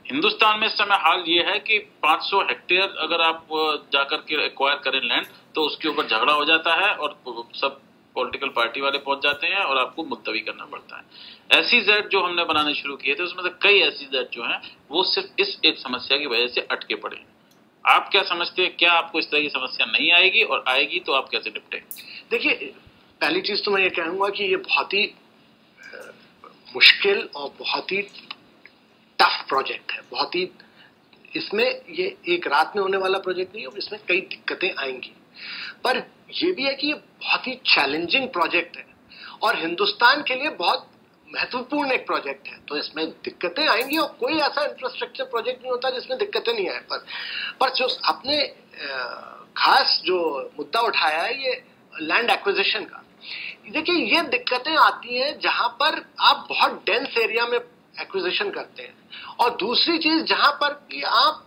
हिंदुस्तान में इस समय हाल ये है कि 500 हेक्टेयर अगर आप जाकर के एक्वायर करें लैंड, तो उसके ऊपर झगड़ा हो जाता है और सब पॉलिटिकल पार्टी वाले पहुंच जाते हैं और आपको मुलतवी करना पड़ता है। SEZ जो हमने बनाने शुरू किए थे उसमें से कई SEZ जो हैं वो सिर्फ इस एक समस्या की वजह से अटके पड़े हैं। आप क्या समझते हैं, क्या आपको इस तरह की समस्या नहीं आएगी, और आएगी तो आप कैसे निपटेंगे? देखिए, पहली चीज तो मैं ये कहूंगा कि ये बहुत ही मुश्किल और बहुत ही टफ प्रोजेक्ट है। बहुत ही, इसमें ये एक रात में होने वाला प्रोजेक्ट नहीं है, इसमें कई दिक्कतें आएंगी। पर यह भी है कि ये बहुत ही चैलेंजिंग प्रोजेक्ट है और हिंदुस्तान के लिए बहुत महत्वपूर्ण एक प्रोजेक्ट है। तो इसमें दिक्कतें आएंगी और कोई ऐसा इंफ्रास्ट्रक्चर प्रोजेक्ट नहीं होता जिसमें दिक्कतें नहीं आए। पर जो आपने खास जो मुद्दा उठाया है ये लैंड एक्विजिशन का, देखिए ये दिक्कतें आती हैं जहां पर आप बहुत डेंस एरिया में एक्विजिशन करते हैं, और दूसरी चीज जहां पर कि आप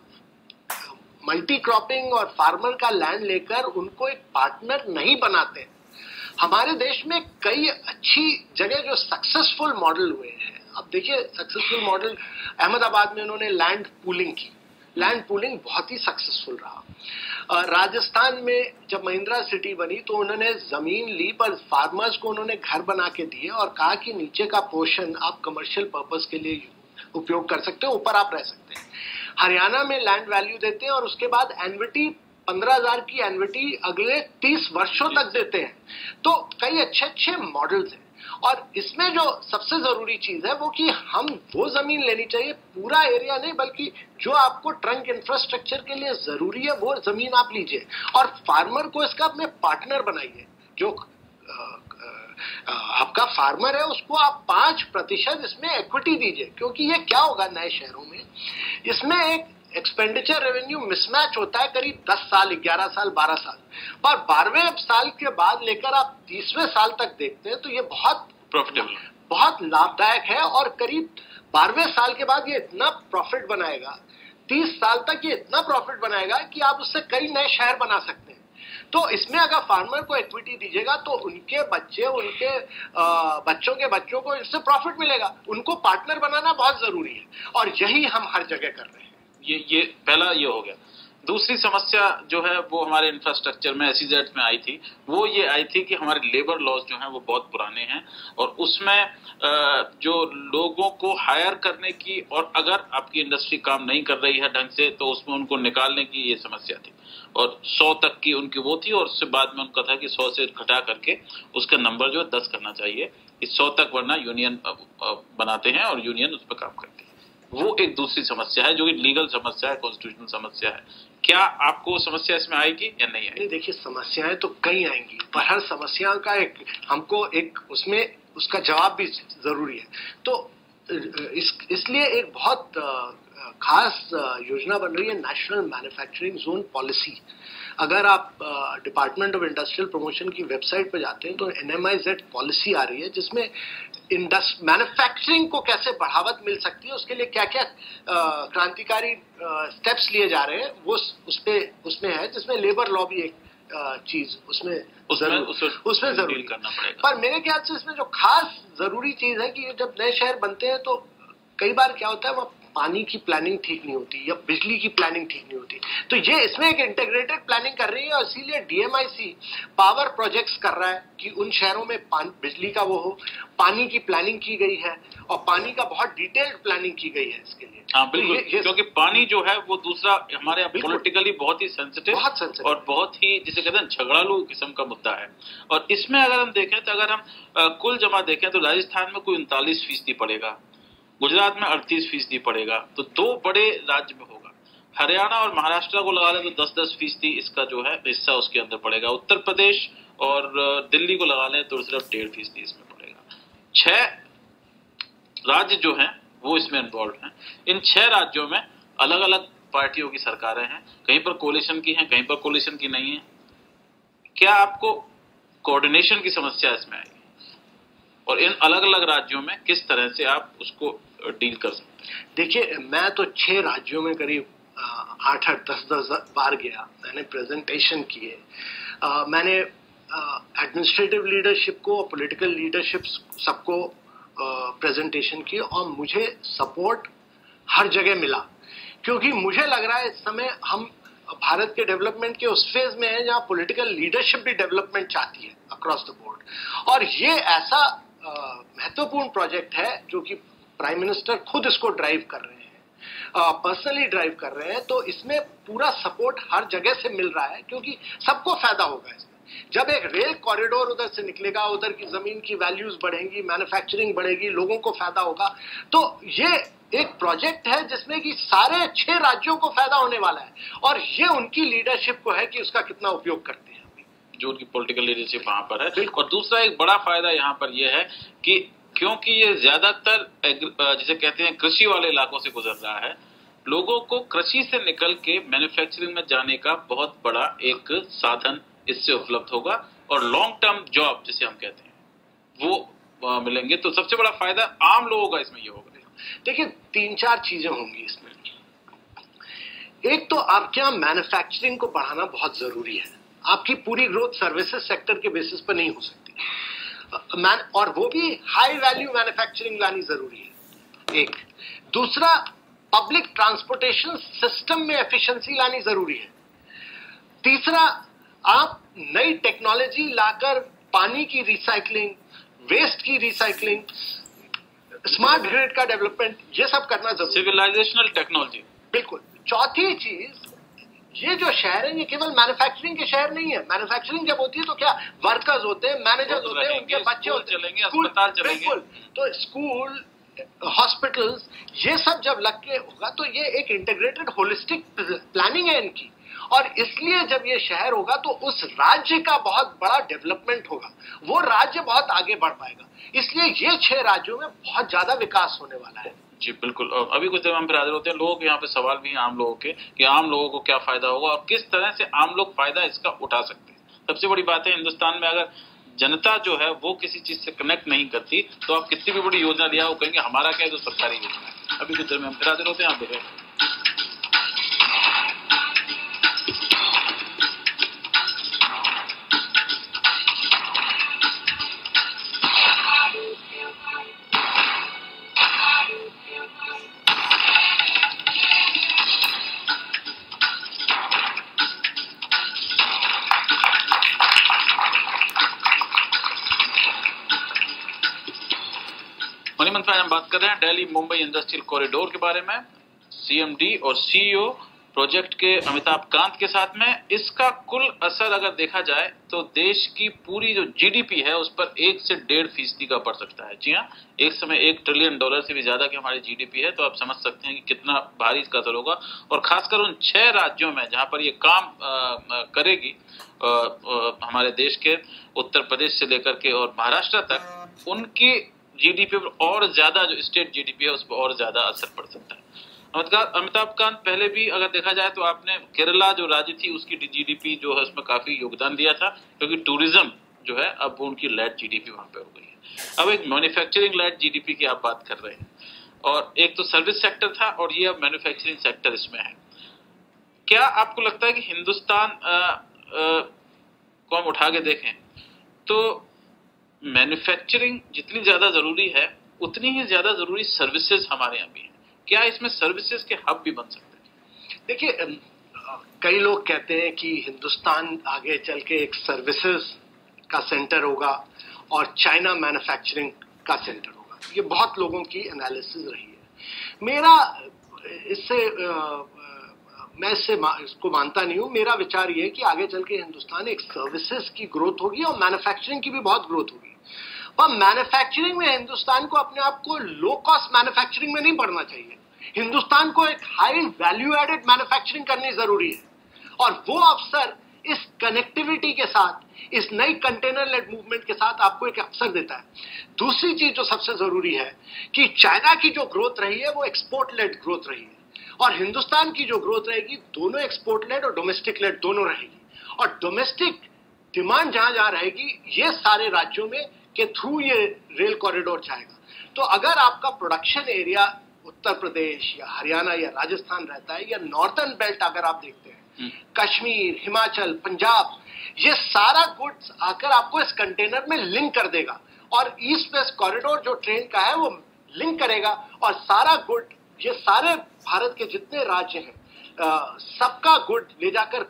मल्टी क्रॉपिंग और फार्मर का लैंड लेकर उनको एक पार्टनर नहीं बनाते। हमारे देश में कई अच्छी जगह जो सक्सेसफुल मॉडल हुए हैं। अब देखिए, सक्सेसफुल मॉडल अहमदाबाद में उन्होंने लैंड पूलिंग की, लैंड पूलिंग बहुत ही सक्सेसफुल रहा। राजस्थान में जब महिंद्रा सिटी बनी तो उन्होंने जमीन ली, पर फार्मर्स को उन्होंने घर बना के दिए और कहा कि नीचे का पोर्शन आप कमर्शियल पर्पस के लिए उपयोग कर सकते हो, ऊपर आप रह सकते हैं। हरियाणा में लैंड वैल्यू देते हैं और उसके बाद एन्युटी 15,000 की एन्युटी अगले 30 वर्षों तक देते हैं। तो कई अच्छे अच्छे मॉडल्स हैं। और इसमें जो सबसे जरूरी चीज है वो कि हम वो जमीन लेनी चाहिए, पूरा एरिया नहीं, बल्कि जो आपको ट्रंक इंफ्रास्ट्रक्चर के लिए जरूरी है वो जमीन आप लीजिए और फार्मर को इसका अपने पार्टनर बनाइए। जो आपका फार्मर है उसको आप 5% इसमें इक्विटी दीजिए, क्योंकि ये क्या होगा नए शहरों में, इसमें एक एक्सपेंडिचर रेवेन्यू मिसमैच होता है करीब 10 साल, 11 साल, 12 साल, पर 12वें साल के बाद लेकर आप 30वें साल तक देखते हैं तो ये बहुत प्रॉफिटेबल, बहुत लाभदायक है। और करीब 12वें साल के बाद ये इतना प्रॉफिट बनाएगा, 30 साल तक ये इतना प्रॉफिट बनाएगा कि आप उससे कई नए शहर बना सकते हैं। तो इसमें अगर फार्मर को इक्विटी दीजिएगा तो उनके बच्चे, उनके बच्चों के बच्चों को इससे प्रॉफिट मिलेगा। उनको पार्टनर बनाना बहुत जरूरी है और यही हम हर जगह कर रहे हैं। ये पहला ये हो गया। दूसरी समस्या जो है वो हमारे इंफ्रास्ट्रक्चर में SEZ में आई थी, वो ये आई थी कि हमारे लेबर लॉज जो हैं वो बहुत पुराने हैं और उसमें जो लोगों को हायर करने की, और अगर आपकी इंडस्ट्री काम नहीं कर रही है ढंग से तो उसमें उनको निकालने की ये समस्या थी। और 100 तक की उनकी वो थी और उससे बाद में उनका था कि 100 से घटा करके उसका नंबर जो है 10 करना चाहिए, इस 100 तक, वरना यूनियन बनाते हैं और यूनियन उस पर काम करती है। वो एक दूसरी समस्या है जो कि लीगल समस्या है, कॉन्स्टिट्यूशनल समस्या है। क्या आपको समस्या इसमें आएगी या नहीं आएगी? देखिए, समस्याएं तो कई आएंगी, पर हर समस्या का हमको उसमें उसका जवाब भी जरूरी है। तो इसलिए एक बहुत खास योजना बन रही है, नेशनल मैन्युफैक्चरिंग जोन पॉलिसी। अगर आप डिपार्टमेंट ऑफ इंडस्ट्रियल प्रमोशन की वेबसाइट पर जाते हैं तो NMIZ पॉलिसी आ रही है जिसमें मैन्युफैक्चरिंग को कैसे बढ़ावा मिल सकती है, उसके लिए क्या क्या क्रांतिकारी स्टेप्स लिए जा रहे हैं वो उसमें है, जिसमें लेबर लॉ भी एक चीज उसमें जरूर करना पड़ेगा। पर मेरे ख्याल से इसमें जो खास जरूरी चीज है कि जब नए शहर बनते हैं तो कई बार क्या होता है वहाँ पानी की प्लानिंग ठीक नहीं होती या बिजली की प्लानिंग ठीक नहीं होती, तो ये इसमें एक इंटीग्रेटेड प्लानिंग कर रही है और इसीलिए DMIC पावर प्रोजेक्ट्स कर रहा है कि उन शहरों में बिजली का वो हो, पानी की प्लानिंग की गई है और पानी का बहुत डिटेल्ड प्लानिंग की गई है इसके लिए। हाँ बिल्कुल, क्योंकि पानी जो है वो दूसरा हमारे पॉलिटिकली बहुत ही सेंसिटिव और बहुत ही जिसे कहते हैं झगड़ालू किस्म का मुद्दा है। और इसमें अगर हम देखें तो अगर हम कुल जमा देखें तो राजस्थान में कोई 39% पड़ेगा, गुजरात में 38% पड़ेगा, तो दो बड़े राज्य में होगा। हरियाणा और महाराष्ट्र को लगा लें तो 10-10% इसका जो है हिस्सा उसके अंदर पड़ेगा। उत्तर प्रदेश और दिल्ली को लगा लें तो सिर्फ 1.5% इसमें पड़ेगा। 6 राज्य जो हैं वो इसमें इन्वॉल्व हैं। इन 6 राज्यों में अलग अलग पार्टियों की सरकारें हैं, कहीं पर कोलिशन की हैं, कहीं पर कोलिशन की नहीं है। क्या आपको कोऑर्डिनेशन की समस्या इसमें आएगी और इन अलग अलग राज्यों में किस तरह से आप उसको डील कर सकते हैं? देखिए, मैं तो 6 राज्यों में करीब 8-8, 10-10 बार गया, मैंने प्रेजेंटेशन किए, मैंने एडमिनिस्ट्रेटिव लीडरशिप को, पॉलिटिकल लीडरशिप सबको प्रेजेंटेशन की और मुझे सपोर्ट हर जगह मिला, क्योंकि मुझे लग रहा है इस समय हम भारत के डेवलपमेंट के उस फेज में है जहां पॉलिटिकल लीडरशिप भी डेवलपमेंट चाहती है अक्रॉस द बोर्ड। और ये ऐसा महत्वपूर्ण प्रोजेक्ट है जो कि प्राइम मिनिस्टर खुद इसको ड्राइव कर रहे हैं, पर्सनली ड्राइव कर रहे हैं, तो इसमें पूरा सपोर्ट हर जगह से मिल रहा है क्योंकि सबको फायदा होगा इसमें। जब एक रेल कॉरिडोर उधर से निकलेगा, उधर की जमीन की वैल्यूज बढ़ेंगी, मैन्युफैक्चरिंग बढ़ेगी, लोगों को फायदा होगा। तो ये एक प्रोजेक्ट है जिसमें कि सारे 6 राज्यों को फायदा होने वाला है और ये उनकी लीडरशिप को है कि उसका कितना उपयोग करते हैं, जो उनकी पॉलिटिकल लीडरशिप वहां पर है। और दूसरा एक बड़ा फायदा यहाँ पर यह है कि क्योंकि ये ज्यादातर जिसे कहते हैं कृषि वाले इलाकों से गुजर रहा है, लोगों को कृषि से निकल के मैन्युफैक्चरिंग में जाने का बहुत बड़ा एक साधन इससे उपलब्ध होगा और लॉन्ग टर्म जॉब जिसे हम कहते हैं वो मिलेंगे। तो सबसे बड़ा फायदा आम लोगों का इसमें ये होगा। देखिए, 3-4 चीजें होंगी इसमें। एक तो आपके यहाँ मैन्युफैक्चरिंग को बढ़ाना बहुत जरूरी है। आपकी पूरी ग्रोथ सर्विसेज सेक्टर के बेसिस पर नहीं हो सकती, और वो भी हाई वैल्यू मैन्युफैक्चरिंग लानी जरूरी है, एक। दूसरा, पब्लिक ट्रांसपोर्टेशन सिस्टम में एफिशिएंसी लानी जरूरी है। तीसरा, आप नई टेक्नोलॉजी लाकर पानी की रिसाइकलिंग, वेस्ट की रिसाइकलिंग, स्मार्ट ग्रिड का डेवलपमेंट, ये सब करना जरूरी है। सिविलाइजेशनल टेक्नोलॉजी, बिल्कुल। चौथी चीज, ये जो शहर है ये केवल मैन्युफैक्चरिंग के शहर नहीं है। मैन्युफैक्चरिंग जब होती है तो क्या वर्कर्स होते हैं, मैनेजर्स होते हैं, उनके बच्चे होते हैं, अस्पताल चलेंगे। तो स्कूल, हॉस्पिटल्स, ये सब जब लग के होगा तो ये एक इंटीग्रेटेड होलिस्टिक प्लानिंग है इनकी। और इसलिए जब ये शहर होगा तो उस राज्य का बहुत बड़ा डेवलपमेंट होगा, वो राज्य बहुत आगे बढ़ पाएगा। इसलिए ये 6 राज्यों में बहुत ज्यादा विकास होने वाला है। जी बिल्कुल। और अभी कुछ देर हम फिर हाजिर होते हैं। लोगों के यहाँ पे सवाल भी हैं आम लोगों के कि आम लोगों को क्या फायदा होगा और किस तरह से आम लोग फायदा इसका उठा सकते हैं। सबसे बड़ी बात है, हिंदुस्तान में अगर जनता जो है वो किसी चीज से कनेक्ट नहीं करती तो आप कितनी भी बड़ी योजना लिया, वो कहेंगे हमारा क्या है, जो सरकारी योजना है। अभी कुछ देर में हम फिर हाजिर होते हैं, आप देखें। मनी मंत्र में हम बात कर रहे हैं दिल्ली मुंबई इंडस्ट्रियल कॉरिडोर के बारे में, सीएमडी और सीईओ प्रोजेक्ट के अमिताभ कांत के साथ में। इसका कुल असर अगर देखा जाए तो देश की पूरी जो जीडीपी है उस पर 1 से 1.5% का बढ़ सकता है। जी हाँ, एक समय $1 ट्रिलियन से भी ज्यादा की हमारी जीडीपी है, तो आप समझ सकते हैं कि कितना भारी इसका असर होगा। और खासकर उन 6 राज्यों में जहां पर ये काम करेगी, हमारे देश के उत्तर प्रदेश से लेकर के और महाराष्ट्र तक, उनकी जीडीपी पर और ज्यादा, जो स्टेट जीडीपी है उस पर और ज्यादा असर पड़ सकता है। अमिताभ कांत पहले भी अगर देखा जाए तो आपने केरला जो राज्य थी उसकी जीडीपी जो है उसमें काफी योगदान दिया था, क्योंकि टूरिज्म जो है अब उनकी लेड जीडीपी वहां पे हो गई है। अब एक मैन्युफैक्चरिंग लेड जीडीपी की आप बात कर रहे हैं, और एक तो सर्विस सेक्टर था और ये अब मैन्युफैक्चरिंग सेक्टर इसमें है। क्या आपको लगता है कि हिंदुस्तान को हम उठा के देखें तो मैन्युफैक्चरिंग जितनी ज्यादा जरूरी है उतनी ही ज्यादा जरूरी सर्विसेज हमारे यहाँ भी है। क्या इसमें सर्विसेज के हब भी बन सकते हैं? देखिए, कई लोग कहते हैं कि हिंदुस्तान आगे चल के एक सर्विसेज का सेंटर होगा और चाइना मैन्युफैक्चरिंग का सेंटर होगा। ये बहुत लोगों की एनालिसिस रही है। मेरा इससे मैं इसको मानता नहीं हूं। मेरा विचार ये है कि आगे चल के हिंदुस्तान एक सर्विसेज की ग्रोथ होगी और मैन्युफैक्चरिंग की भी बहुत ग्रोथ होगी। पर मैन्युफैक्चरिंग में हिंदुस्तान को अपने आप को लो कॉस्ट मैन्युफैक्चरिंग में नहीं बढ़ना चाहिए। हिंदुस्तान को एक हाई वैल्यू एडेड मैन्युफैक्चरिंग करनी जरूरी है और वो अवसर इस कनेक्टिविटी के साथ, इस नई कंटेनर लेड मूवमेंट के साथ आपको एक अवसर देता है। दूसरी चीज जो सबसे जरूरी है कि चाइना की जो ग्रोथ रही है वो एक्सपोर्ट लेड ग्रोथ रही है और हिंदुस्तान की जो ग्रोथ रहेगी दोनों एक्सपोर्ट लेड और डोमेस्टिक लेड दोनों रहेगी। और डोमेस्टिक डिमांड जहां जहां रहेगी ये सारे राज्यों में के थ्रू ये रेल कॉरिडोर जाएगा। तो अगर आपका प्रोडक्शन एरिया उत्तर प्रदेश या हरियाणा या राजस्थान रहता है या नॉर्दर्न बेल्ट अगर आप देखते हैं, कश्मीर, हिमाचल, पंजाब, ये सारा गुड्स आकर आपको इस कंटेनर में लिंक कर देगा और ईस्ट वेस्ट कॉरिडोर जो ट्रेन का है वो लिंक करेगा और सारा गुड, ये सारे भारत के जितने राज्य हैं सबका गुड ले जाकर,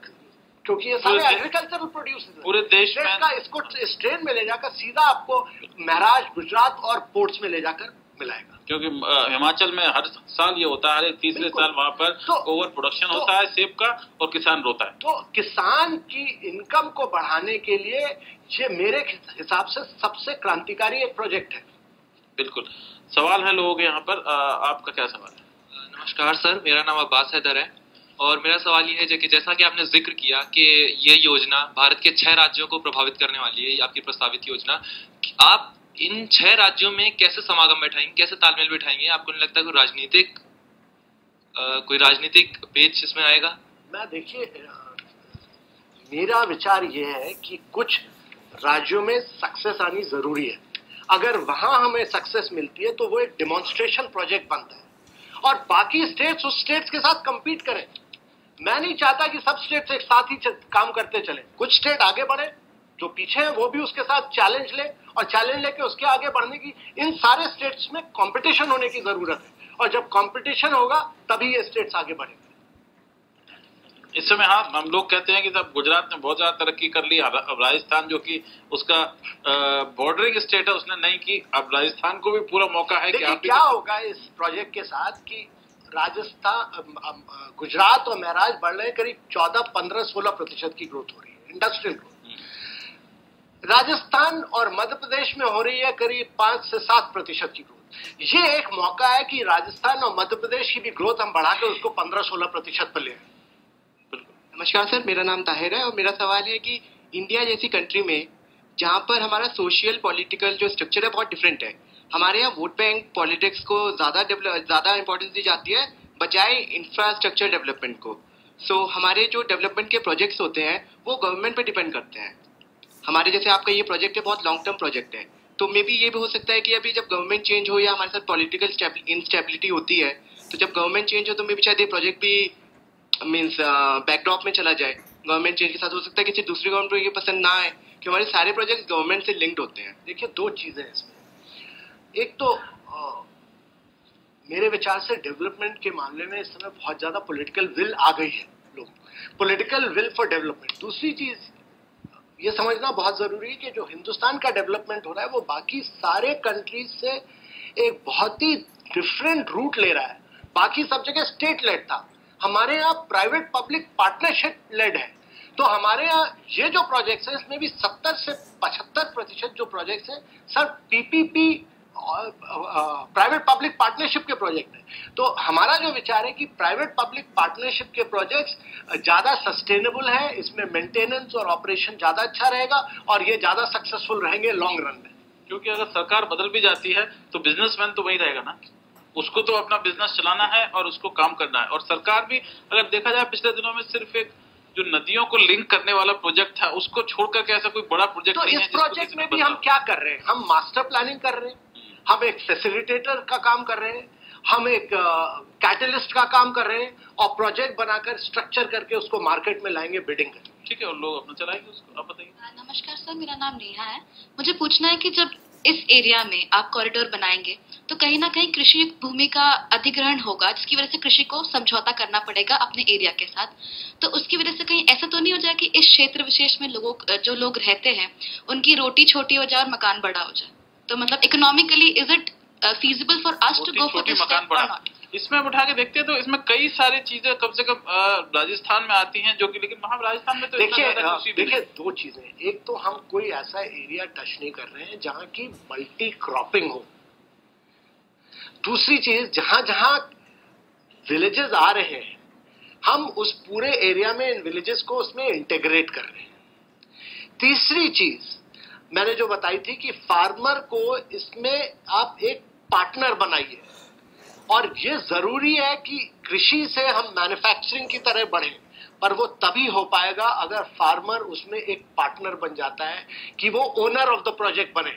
क्योंकि ये सारे एग्रीकल्चरल प्रोड्यूस पूरे देश में का इसको इस ट्रेन में ले जाकर सीधा आपको महाराष्ट्र, गुजरात और पोर्ट्स में ले जाकर मिलाएगा। क्योंकि हिमाचल में हर साल ये होता है, हर तीसरे साल वहां पर ओवर प्रोडक्शन होता है सेब का और किसान रोता है। तो किसान की इनकम को बढ़ाने के लिए ये मेरे हिसाब से सबसे क्रांतिकारी एक प्रोजेक्ट है। बिल्कुल। सवाल है लोगों के यहाँ पर, आपका क्या सवाल है? नमस्कार सर, मेरा नाम अब्बास हैदर है और मेरा सवाल ये है कि जैसा कि आपने जिक्र किया कि ये योजना भारत के 6 राज्यों को प्रभावित करने वाली है, आपकी प्रस्तावित योजना, आप इन 6 राज्यों में कैसे समागम बैठाएंगे, कैसे तालमेल बैठाएंगे? आपको नहीं लगता कोई राजनीतिक पेच इसमें आएगा? मैं देखिए, मेरा विचार ये है कि कुछ राज्यों में सक्सेस आनी जरूरी है। अगर वहां हमें सक्सेस मिलती है तो वो एक डेमोन्स्ट्रेशन प्रोजेक्ट बनता है और बाकी स्टेट्स उस स्टेट्स के साथ compete करें। मैं नहीं चाहता कि सब स्टेट्स एक साथ ही काम करते चले। कुछ स्टेट आगे बढ़े, जो पीछे हैं वो भी उसके साथ चैलेंज ले और चैलेंज लेके उसके आगे बढ़ने की, इन सारे स्टेट्स में कंपटीशन होने की जरूरत है और जब कंपटीशन होगा तभी ये स्टेट्स आगे बढ़ेंगे। इस समय हाँ, हम लोग कहते हैं कि सब गुजरात ने बहुत ज्यादा तरक्की कर ली, अब राजस्थान जो कि उसका बॉर्डरिंग स्टेट है उसने नहीं की, अब राजस्थान को भी पूरा मौका है कि आप क्या होगा इस प्रोजेक्ट के साथ कि राजस्थान, गुजरात और महाराष्ट्र बढ़ रहे, करीब 14, 15, 16% की ग्रोथ हो रही है, इंडस्ट्रियल ग्रोथ। राजस्थान और मध्य प्रदेश में हो रही है करीब 5 से 7% की ग्रोथ। ये एक मौका है कि राजस्थान और मध्य प्रदेश की भी ग्रोथ हम बढ़ाकर उसको 15-16% पर ले आए। नमस्कार सर, मेरा नाम ताहिर है और मेरा सवाल है कि इंडिया जैसी कंट्री में जहाँ पर हमारा सोशल पॉलिटिकल जो स्ट्रक्चर है बहुत डिफरेंट है, हमारे यहाँ वोट बैंक पॉलिटिक्स को ज़्यादा इंपॉर्टेंस दी जाती है बजाय इंफ्रास्ट्रक्चर डेवलपमेंट को। सो हमारे जो डेवलपमेंट के प्रोजेक्ट्स होते हैं वो गवर्नमेंट पे डिपेंड करते हैं। हमारे जैसे आपका ये प्रोजेक्ट है बहुत लॉन्ग टर्म प्रोजेक्ट है, तो मे बी ये भी हो सकता है कि अभी जब गवर्नमेंट चेंज हो या हमारे साथ पॉलिटिकल इंस्टेबिलिटी होती है तो जब गवर्नमेंट चेंज हो तो मे बी शायद ये प्रोजेक्ट भी मीन्स बैकड्रॉप में चला जाए। गवर्नमेंट चेंज के साथ हो सकता है किसी दूसरी गवर्नमेंट को ये पसंद ना आए कि हमारे सारे प्रोजेक्ट्स गवर्नमेंट से लिंक्ड होते हैं। देखिए, 2 चीजें हैं इसमें। एक तो मेरे विचार से डेवलपमेंट के मामले में इस समय बहुत ज्यादा पॉलिटिकल विल आ गई है, लोग पॉलिटिकल विल फॉर डेवलपमेंट। दूसरी चीज ये समझना बहुत जरूरी है कि जो हिंदुस्तान का डेवलपमेंट हो रहा है वो बाकी सारे कंट्रीज से एक बहुत ही डिफरेंट रूट ले रहा है। बाकी सब जगह स्टेट लेड था, हमारे यहाँ प्राइवेट पब्लिक पार्टनरशिप लेड है। तो हमारे यहाँ ये जो प्रोजेक्ट्स हैं इसमें भी 70 से 75% जो प्रोजेक्ट्स हैं sir PPP private public partnership के प्रोजेक्ट हैं। तो हमारा जो विचार है कि प्राइवेट पब्लिक पार्टनरशिप के प्रोजेक्ट्स ज्यादा सस्टेनेबल है, इसमें मेंटेनेंस और ऑपरेशन ज्यादा अच्छा रहेगा और ये ज्यादा सक्सेसफुल रहेंगे लॉन्ग रन में। क्योंकि अगर सरकार बदल भी जाती है तो बिजनेसमैन तो वही रहेगा ना, उसको तो अपना बिजनेस चलाना है और उसको काम करना है। और सरकार भी अगर देखा जाए पिछले दिनों में सिर्फ एक जो नदियों को लिंक करने वाला प्रोजेक्ट था उसको छोड़कर के ऐसा कोई बड़ा प्रोजेक्ट नहीं है। इस प्रोजेक्ट में भी हम क्या कर रहे हैं, हम मास्टर प्लानिंग कर रहे हैं, हम एक फैसिलिटेटर का काम कर रहे हैं, हम एक कैटलिस्ट का काम कर रहे हैं और प्रोजेक्ट बनाकर स्ट्रक्चर करके उसको मार्केट में लाएंगे बिडिंग करके। ठीक है, और लोग अपना चलाएंगे उसको। आप बताइए। नमस्कार सर, मेरा नाम नेहा है। मुझे पूछना है कि जब इस एरिया में आप कॉरिडोर बनाएंगे तो कहीं ना कहीं कृषि भूमि का अधिग्रहण होगा, जिसकी वजह से कृषि को समझौता करना पड़ेगा अपने एरिया के साथ। तो उसकी वजह से कहीं ऐसा तो नहीं हो जाए कि इस क्षेत्र विशेष में जो लोग रहते हैं उनकी रोटी छोटी हो जाए और मकान बड़ा हो जाए? तो मतलब economically is it feasible for us to go for this step or not? इसमें हम उठा के देखते हैं तो इसमें कई सारी चीजें कम से कम राजस्थान में आती हैं, जो कि लेकिन वहां राजस्थान में तो देखिए दो चीजें। एक तो हम कोई ऐसा एरिया टच नहीं कर रहे हैं जहां की मल्टी क्रॉपिंग हो। दूसरी चीज, जहां जहां विलेजेस आ रहे हैं हम उस पूरे एरिया में इन विलेजेस को उसमें इंटीग्रेट कर रहे हैं। तीसरी चीज मैंने जो बताई थी कि फार्मर को इसमें आप एक पार्टनर बनाइए, और ये जरूरी है कि कृषि से हम मैन्युफैक्चरिंग की तरह बढ़े, पर वो तभी हो पाएगा अगर फार्मर उसमें एक पार्टनर बन जाता है कि वो ओनर ऑफ द प्रोजेक्ट बने।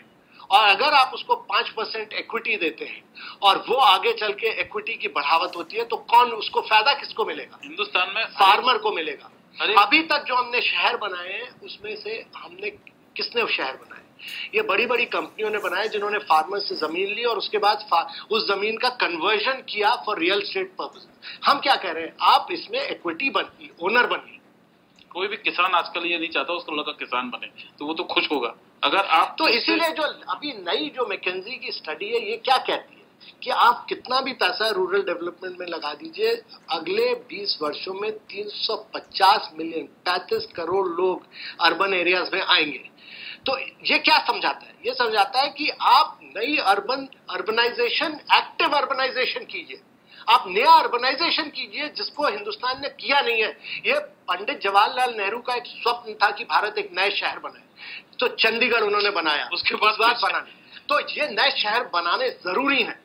और अगर आप उसको 5% इक्विटी देते हैं और वो आगे चल के इक्विटी की बढ़ावत होती है, तो कौन उसको फायदा किसको मिलेगा? हिंदुस्तान में फार्मर को मिलेगा। अभी तक जो हमने शहर बनाए हैं उसमें से हमने किसने शहर बनाए? ये बड़ी बड़ी कंपनियों ने बनाए, जिन्होंने फार्मर से जमीन ली और उसके बाद उस जमीन का कन्वर्जन किया फॉर रियल एस्टेट पर्पस। हम क्या कह रहे हैं, आप इसमें इक्विटी बनिए, ओनर बनिए। कोई भी किसान आजकल ये नहीं चाहता उसको लगा किसान बने, तो वो तो खुश होगा अगर आप। तो इसीलिए जो अभी नई जो मैकेंजी की स्टडी है ये क्या कहती है कि आप कितना भी पैसा रूरल डेवलपमेंट में लगा दीजिए, अगले 20 वर्षों में 350 मिलियन 35 करोड़ लोग अर्बन एरियाज में आएंगे। तो ये क्या समझाता है? ये समझाता है कि आप नई अर्बनाइजेशन, एक्टिव अर्बनाइजेशन कीजिए, आप नया अर्बनाइजेशन कीजिए जिसको हिंदुस्तान ने किया नहीं है। ये पंडित जवाहरलाल नेहरू का एक स्वप्न था कि भारत एक नए शहर बनाए, तो चंडीगढ़ उन्होंने बनाया, उसके बाद बनाने। तो ये नए शहर बनाने जरूरी हैं।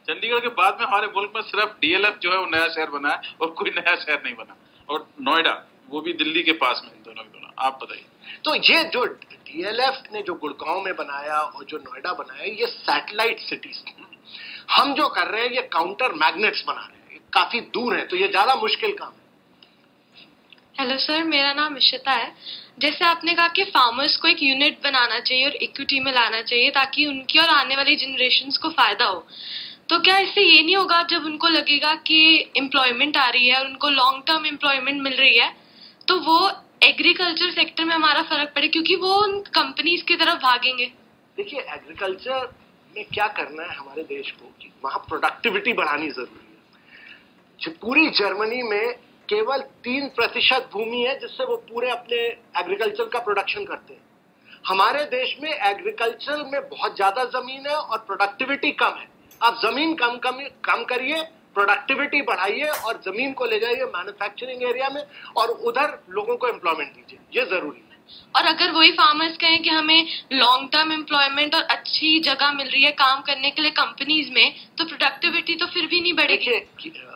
चंडीगढ़ के बाद में हमारे मुल्क में सिर्फ DLF जो है वो नया शहर बना है और कोई नया शहर नहीं बना, और नोएडा वो भी दिल्ली के पास में, दोनों के दोनों। आप बताइए। तो ये जो DLF ने जो गुड़गांव में बनाया और जो नोएडा बनाया, ये सैटेलाइट सिटीज। हम जो कर रहे हैं ये काउंटर मैग्नेट्स बना रहे हैं, काफी दूर है, तो ये ज्यादा मुश्किल काम है। हेलो सर, मेरा नाम इशिता है। जैसे आपने कहा कि फार्मर्स को एक यूनिट बनाना चाहिए और इक्विटी में लाना चाहिए ताकि उनकी और आने वाली जनरेशन्स को फायदा हो, तो क्या इससे ये नहीं होगा जब उनको लगेगा कि एम्प्लॉयमेंट आ रही है और उनको लॉन्ग टर्म एम्प्लॉयमेंट मिल रही है, तो वो एग्रीकल्चर सेक्टर में हमारा फर्क पड़े क्योंकि वो उन कंपनीज की तरफ भागेंगे? देखिए, एग्रीकल्चर में क्या करना है हमारे देश को कि वहां प्रोडक्टिविटी बढ़ानी जरूरी है। पूरी जर्मनी में केवल 3% भूमि है जिससे वो पूरे अपने एग्रीकल्चर का प्रोडक्शन करते हैं। हमारे देश में एग्रीकल्चर में बहुत ज्यादा जमीन है और प्रोडक्टिविटी कम है। आप जमीन कम करिए, प्रोडक्टिविटी बढ़ाइए और जमीन को ले जाइए मैन्युफैक्चरिंग एरिया में और उधर लोगों को एम्प्लॉयमेंट दीजिए, ये जरूरी है। और अगर वही फार्मर्स कहें कि हमें लॉन्ग टर्म एम्प्लॉयमेंट और अच्छी जगह मिल रही है काम करने के लिए कंपनीज में, तो प्रोडक्टिविटी तो फिर भी नहीं बढ़ेगी। देखिए,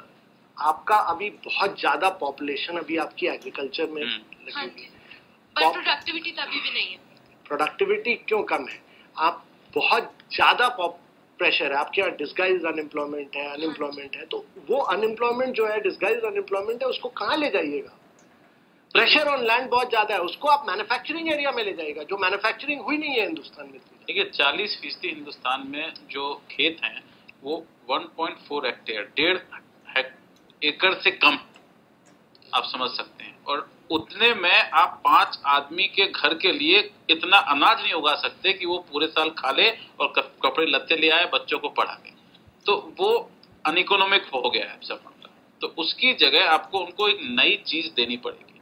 आपका अभी बहुत ज्यादा पॉपुलेशन अभी आपकी एग्रीकल्चर में लगी हुई है, पर प्रोडक्टिविटी तभी भी नहीं है। प्रोडक्टिविटी क्यों कम है? आप बहुत ज्यादा प्रेशर है, आपके यहाँ डिस्गाइज अनएम्प्लॉयमेंट है, अनएम्प्लॉयमेंट है, तो वो अनएम्प्लॉयमेंट जो है, डिस्गाइज अनएम्प्लॉयमेंट है, उसको कहाँ ले जाइएगा? प्रेशर ऑन लैंड बहुत ज्यादा है, उसको आप मैन्युफैक्चरिंग एरिया में ले जाएगा, जो मैन्युफैक्चरिंग हुई नहीं है हिंदुस्तान में। देखिए, 40% हिंदुस्तान में जो खेत हैं वो 1.4 हेक्टेयर, 1.5 एकड़ से कम, आप समझ सकते हैं। और उतने में आप 5 आदमी के घर के लिए इतना अनाज नहीं उगा सकते कि वो पूरे साल खा ले और कपड़े लत्ते ले आए, बच्चों को पढ़ा ले। तो वो अनइकोनॉमिक हो गया है सब मामला। तो उसकी जगह आपको उनको एक नई चीज देनी पड़ेगी।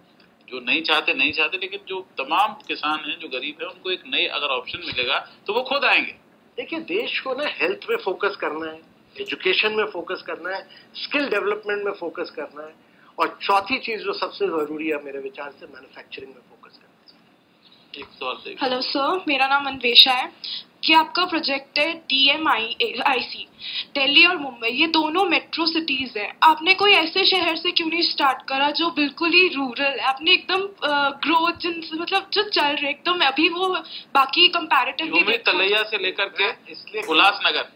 जो नहीं चाहते, लेकिन जो तमाम किसान हैं, जो गरीब है, उनको एक नई अगर ऑप्शन मिलेगा तो वो खुद आएंगे। देखिए, देश को ना हेल्थ में फोकस करना है, एजुकेशन में फोकस करना है, स्किल डेवलपमेंट में फोकस करना है, और चौथी चीज जो सबसे जरूरी है मेरे विचार से, मैन्युफैक्चरिंग में फोकस करना है। एक सवाल देखिए। हेलो सर, मेरा नाम अन्वेषा है। कि आपका प्रोजेक्ट है DMIC, दिल्ली और मुंबई, ये दोनों मेट्रो सिटीज है। आपने कोई ऐसे शहर से क्यों नहीं स्टार्ट करा जो बिल्कुल ही रूरल है? आपने एकदम ग्रोथ मतलब जो चल रहे एकदम अभी वो बाकी कंपैरेटिवली तलैया से लेकर के इसलिए उल्लासनगर।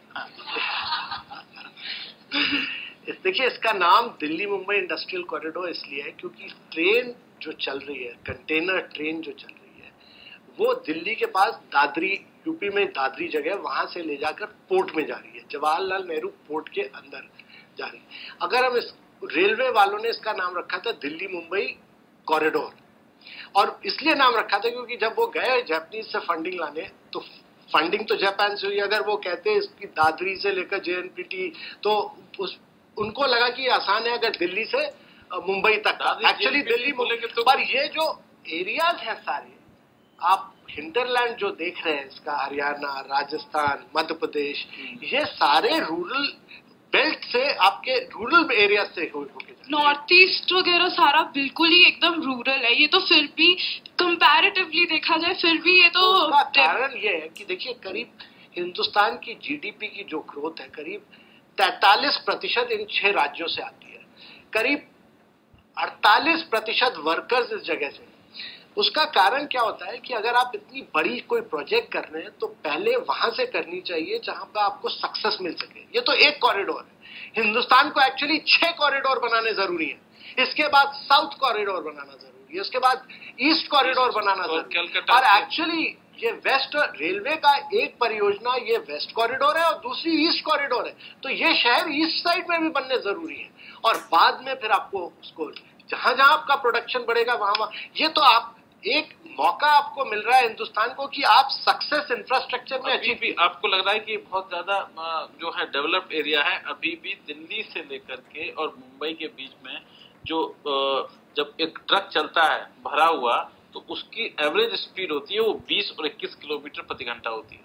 देखिए, इसका नाम दिल्ली मुंबई इंडस्ट्रियल कॉरिडोर इसलिए है क्योंकि ट्रेन जो चल रही है, कंटेनर ट्रेन जो चल रही है, वो दिल्ली के पास दादरी, यूपी में दादरी जगह, वहां से ले जाकर पोर्ट में जा रही है, जवाहरलाल नेहरू पोर्ट के अंदर जा रही है। अगर हम इस रेलवे वालों ने इसका नाम रखा था दिल्ली मुंबई कॉरिडोर, और इसलिए नाम रखा था क्योंकि जब वो गए जापानीज से फंडिंग लाने, तो फंडिंग तो जापान से हुई। अगर वो कहते हैं इसकी दादरी से लेकर JNPT, तो उनको लगा कि आसान है अगर दिल्ली से मुंबई तक, एक्चुअली दिल्ली तो, पर ये जो एरियाज हैं सारे, आप हिंटरलैंड जो देख रहे हैं इसका, हरियाणा, राजस्थान, मध्य प्रदेश, ये सारे रूरल बेल्ट से, आपके रूरल एरिया से होके, नॉर्थ ईस्ट वगैरह सारा बिल्कुल ही एकदम रूरल है। ये तो फिर भी कंपैरेटिवली देखा जाए, फिर भी ये तो कारण ये है कि देखिए, करीब हिंदुस्तान की GDP की जो ग्रोथ है, करीब 43% इन 6 राज्यों से आती है, करीब 48% वर्कर्स इस जगह से। उसका कारण क्या होता है कि अगर आप इतनी बड़ी कोई प्रोजेक्ट कर रहे हैं तो पहले वहां से करनी चाहिए जहां पर आपको सक्सेस मिल सके। ये तो एक कॉरिडोर है, हिंदुस्तान को एक्चुअली 6 कॉरिडोर बनाने जरूरी है। इसके बाद साउथ कॉरिडोर बनाना जरूरी है, उसके बाद ईस्ट कॉरिडोर बनाना जरूरी है, और एक्चुअली ये वेस्ट रेलवे का एक परियोजना ये वेस्ट कॉरिडोर है और दूसरी ईस्ट कॉरिडोर है, तो ये शहर ईस्ट साइड में भी बनने जरूरी है। और बाद में फिर आपको उसको जहां जहां आपका प्रोडक्शन बढ़ेगा वहां, ये तो आप एक मौका आपको मिल रहा है हिंदुस्तान को कि आप सक्सेस इंफ्रास्ट्रक्चर में अचीव भी। आपको लग रहा है कि बहुत ज्यादा जो है डेवलप्ड एरिया है, अभी भी दिल्ली से लेकर के और मुंबई के बीच में जो जब एक ट्रक चलता है भरा हुआ, तो उसकी एवरेज स्पीड होती है वो 20 और 21 किलोमीटर प्रति घंटा होती है,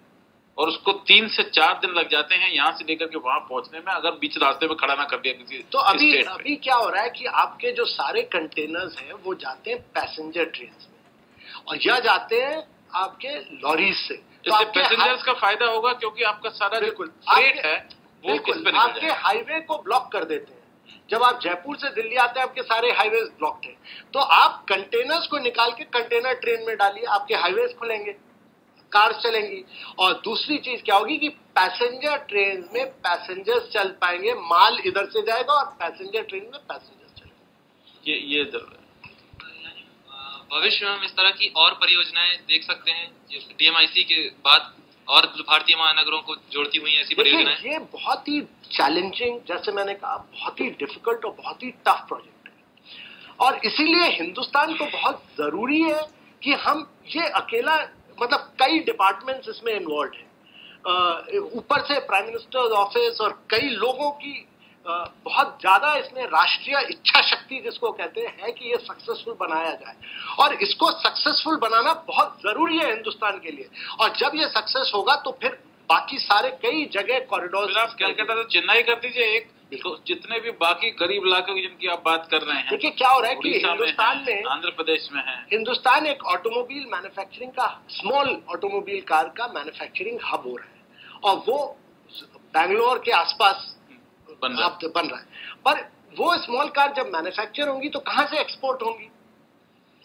और उसको 3 से 4 दिन लग जाते हैं यहाँ से लेकर के वहां पहुंचने में, अगर बीच रास्ते में खड़ा ना कर दिया किसी। तो अभी क्या हो रहा है कि आपके जो सारे कंटेनर्स हैं वो जाते हैं पैसेंजर ट्रेन में, और यह जाते हैं आपके लॉरीज से। तो पैसेंजर्स का फायदा होगा क्योंकि आपका सारा जो फ्रेट है वो आपके हाईवे को ब्लॉक कर देते हैं। जब आप जयपुर से दिल्ली आते हैं आपके सारे हाईवे ब्लॉक्ड हैं, तो आप कंटेनर्स को निकाल के कंटेनर ट्रेन में डालिए, आपके हाईवे खुलेंगे, कार्स चलेंगी। और दूसरी चीज क्या होगी कि पैसेंजर ट्रेन में पैसेंजर्स चल पाएंगे, माल इधर से जाएगा और पैसेंजर ट्रेन में पैसेंजर्स चलेंगे। ये जरूर है। भविष्य में हम इस तरह की और परियोजनाएं देख सकते हैं, DMIC के बाद और भारतीय महानगरों को जोड़ती हुई ऐसी परियोजनाएं। ये बहुत ही चैलेंजिंग, जैसे मैंने कहा, बहुत ही डिफिकल्ट और बहुत ही टफ प्रोजेक्ट है, और इसीलिए हिंदुस्तान को बहुत जरूरी है कि हम ये अकेला, मतलब कई डिपार्टमेंट्स इसमें इन्वॉल्व हैं, ऊपर से प्राइम मिनिस्टर ऑफिस और कई लोगों की बहुत ज्यादा इसमें राष्ट्रीय इच्छा शक्ति जिसको कहते हैं कि ये सक्सेसफुल बनाया जाए, और इसको सक्सेसफुल बनाना बहुत जरूरी है हिंदुस्तान के लिए। और जब ये सक्सेस होगा तो फिर बाकी सारे कई जगह कॉरिडोर, आप कलकत्ता से चेन्नई कर दीजिए एक, तो जितने भी बाकी गरीब इलाके जिनकी आप बात कर रहे हैं, देखिए क्या हो रहा है कि हिंदुस्तान में, आंध्र प्रदेश में है, हिंदुस्तान एक ऑटोमोबाइल मैन्युफैक्चरिंग का, स्मॉल ऑटोमोबाइल कार का मैन्युफैक्चरिंग हब हो रहा है, और वो बैंगलोर के आसपास बन रहा है। पर वो स्मॉल कार जब मैन्युफैक्चर होंगी तो कहां से एक्सपोर्ट होंगी?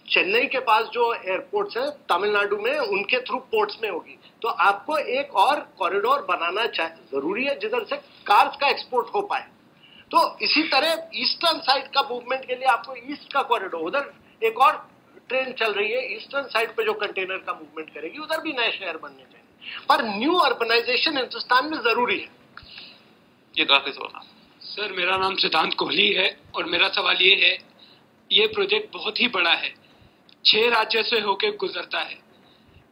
चेन्नई के पास जो एयरपोर्ट्स है तमिलनाडु में, उनके थ्रू पोर्ट्स में होगी। तो आपको एक और कॉरिडोर बनाना जरूरी है जिधर से कार्स का एक्सपोर्ट हो पाए। तो इसी तरह ईस्टर्न साइड का मूवमेंट के लिए आपको ईस्ट का कॉरिडोर, उधर एक और ट्रेन चल रही है ईस्टर्न साइड पे जो कंटेनर का मूवमेंट करेगी, उधर भी नए शहर बनने चाहिए। पर न्यू अर्बनाइजेशन हिंदुस्तान में जरूरी है। ये काफी सवाल। सर, मेरा नाम सिद्धांत कोहली है और मेरा सवाल ये है, ये प्रोजेक्ट बहुत ही बड़ा है, 6 राज्यों से होकर गुजरता है।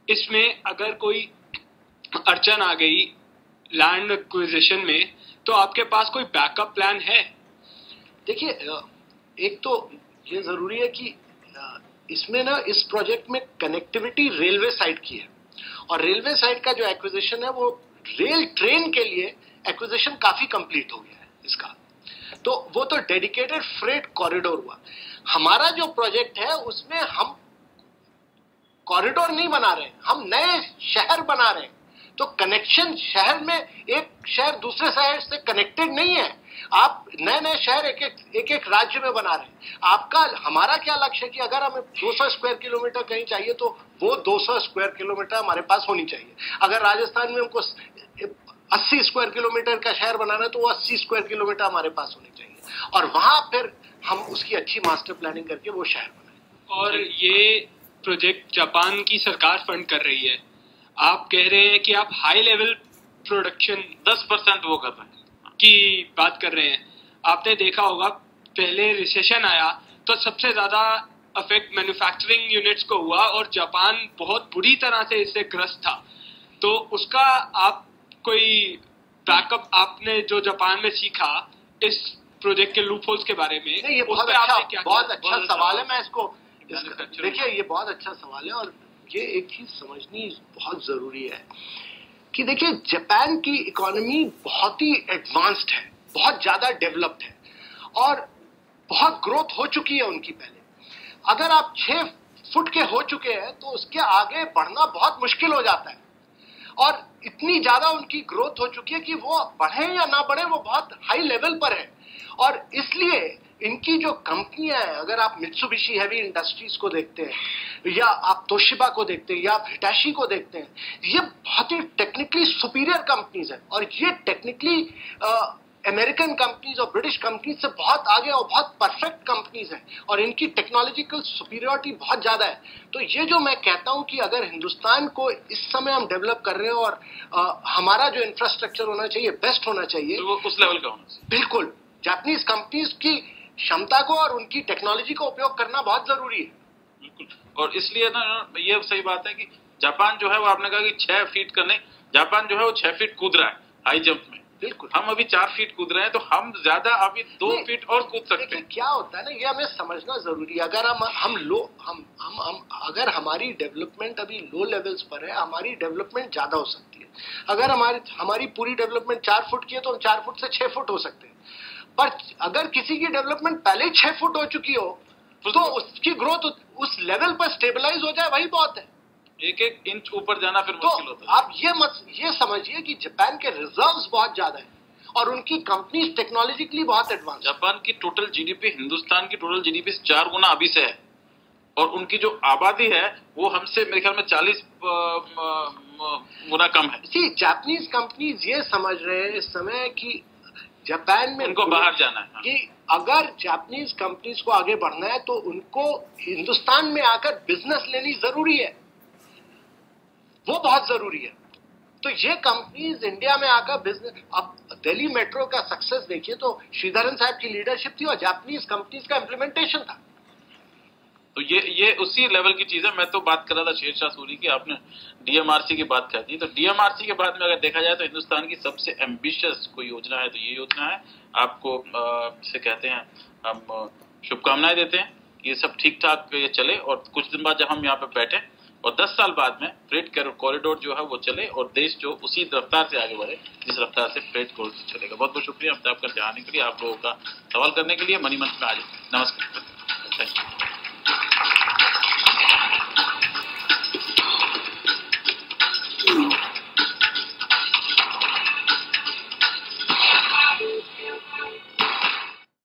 इसमें अगर कोई अड़चन आ गई लैंड एक्विजिशन में, तो आपके पास कोई बैकअप प्लान है? देखिए, एक तो ये जरूरी है कि इसमें ना, इस प्रोजेक्ट में कनेक्टिविटी रेलवे साइड की है, और रेलवे साइड का जो एक्विजिशन है वो रेल ट्रेन के लिए एक्विजिशन काफी कंप्लीट हो गया है इसका, तो वो तो डेडिकेटेड फ्रेट कॉरिडोर हुआ। हमारा जो प्रोजेक्ट है उसमें हम कॉरिडोर नहीं बना रहे हैं, हम नए शहर बना रहे हैं। तो कनेक्शन शहर में, एक शहर दूसरे शहर से कनेक्टेड नहीं है, आप नए नए शहर एक एक राज्य में बना रहे हैं। आपका, हमारा क्या लक्ष्य है कि अगर हमें 200 स्क्वायर किलोमीटर कहीं चाहिए तो वो 200 स्क्वायर किलोमीटर हमारे पास होनी चाहिए। अगर राजस्थान में हमको 80 स्क्वायर किलोमीटर का शहर बनाना है तो वो 80 स्क्वायर किलोमीटर हमारे पास होनी चाहिए, और वहां फिर हम उसकी अच्छी मास्टर प्लानिंग करके वो शहर बनाएं। और ये प्रोजेक्ट जापान की सरकार फंड कर रही है। आप कह रहे हैं कि आप हाई लेवल प्रोडक्शन 10% वो कर रहे हैं की बात कर रहे हैं। आपने देखा होगा पहले रिसेशन आया तो सबसे ज्यादा अफेक्ट मैन्युफैक्चरिंग यूनिट्स को हुआ और जापान बहुत बुरी तरह से इससे ग्रस्त था। तो उसका आप कोई बैकअप आपने जो जापान में सीखा इस प्रोजेक्ट के लूपहोल्स के बारे में, ये बहुत अच्छा सवाल है। मैं इसको देखिए, ये बहुत अच्छा सवाल है और ये एक चीज समझनी बहुत जरूरी है कि देखिए जापान की इकोनॉमी बहुत ही एडवांस्ड है, बहुत ज्यादा डेवलप्ड है और बहुत ग्रोथ हो चुकी है उनकी। पहले अगर आप 6 फुट के हो चुके हैं तो उसके आगे बढ़ना बहुत मुश्किल हो जाता है और इतनी ज्यादा उनकी ग्रोथ हो चुकी है कि वो बढ़े या ना बढ़े वो बहुत हाई लेवल पर है। और इसलिए इनकी जो कंपनियां हैं, अगर आप मित्सुबिशी हेवी इंडस्ट्रीज को देखते हैं या आप तोशिबा को देखते हैं या आप हिटाशी को देखते हैं, ये बहुत ही टेक्निकली सुपीरियर कंपनीज हैं और ये टेक्निकली अमेरिकन कंपनीज और ब्रिटिश कंपनीज से बहुत आगे और बहुत परफेक्ट कंपनीज हैं और इनकी टेक्नोलॉजिकल सुपीरियरिटी बहुत ज्यादा है। तो ये जो मैं कहता हूं कि अगर हिंदुस्तान को इस समय हम डेवलप कर रहे हैं और हमारा जो इंफ्रास्ट्रक्चर होना चाहिए बेस्ट होना चाहिए, तो वो उस लेवल का होना चाहिए। बिल्कुल जापानीज कंपनीज की क्षमता को और उनकी टेक्नोलॉजी का उपयोग करना बहुत जरूरी है। बिल्कुल, और इसलिए ना ये सही बात है कि जापान जो है वो आपने कहा कि 6 फीट का नहीं, जापान जो है वो 6 फीट कूद रहा है हाई जंप में। बिल्कुल, हम अभी 4 फीट कूद रहे हैं तो हम ज्यादा अभी 2 फीट और कूद सकते हैं। क्या होता है ना, ये हमें समझना जरूरी है। अगर हम अगर हमारी डेवलपमेंट अभी लो लेवल्स पर है, हमारी डेवलपमेंट ज्यादा हो सकती है। अगर हमारी पूरी डेवलपमेंट 4 फुट की है तो हम 4 फुट से 6 फुट हो सकते हैं। पर अगर किसी की डेवलपमेंट पहले ही 6 फुट हो चुकी हो तो उसकी ग्रोथ उस लेवल पर स्टेबलाइज हो जाए, वही बहुत है। एक इंच ऊपर जाना फिर तो मुश्किल होता है। आप ये समझिए कि जापान के रिजर्व्स बहुत ज्यादा है और उनकी कंपनीज टेक्नोलॉजिकली बहुत एडवांस। जापान की टोटल जीडीपी हिंदुस्तान की टोटल जीडीपी से 4 गुना अभी से है और उनकी जो आबादी है वो हमसे मेरे ख्याल में 40 गुना कम है। जापानीज कंपनीज ये समझ रहे हैं इस समय कि जापान में उनको बाहर जाना है कि अगर जापानीज कंपनीज को आगे बढ़ना है तो उनको हिंदुस्तान में आकर बिजनेस लेनी जरूरी है, वो बहुत जरूरी है। तो ये कंपनीज इंडिया में आकर बिजनेस, अब दिल्ली मेट्रो का सक्सेस देखिए तो श्रीधरन साहब की लीडरशिप थी और जापानीज कंपनीज का इम्प्लीमेंटेशन था। तो ये उसी लेवल की चीज है। मैं तो बात कर रहा था शेरशाह सूरी की, आपने डीएमआरसी की बात कर दी। तो डीएमआरसी के बाद में अगर देखा जाए तो हिंदुस्तान की सबसे एम्बिशियस कोई योजना है तो ये योजना है। आपको जिसे कहते हैं हम शुभकामनाएं देते हैं कि ये सब ठीक ठाक ये चले और कुछ दिन बाद जब हम यहाँ पे बैठे और 10 साल बाद में फ्रेट कॉरिडोर जो है वो चले और देश जो उसी रफ्तार से आगे बढ़े जिस रफ्तार से फ्रेट कॉरिडोर चलेगा। बहुत बहुत शुक्रिया अमिताभ कर आने के लिए, आप लोगों का सवाल करने के लिए मनी मंच में आ जाए। नमस्कार।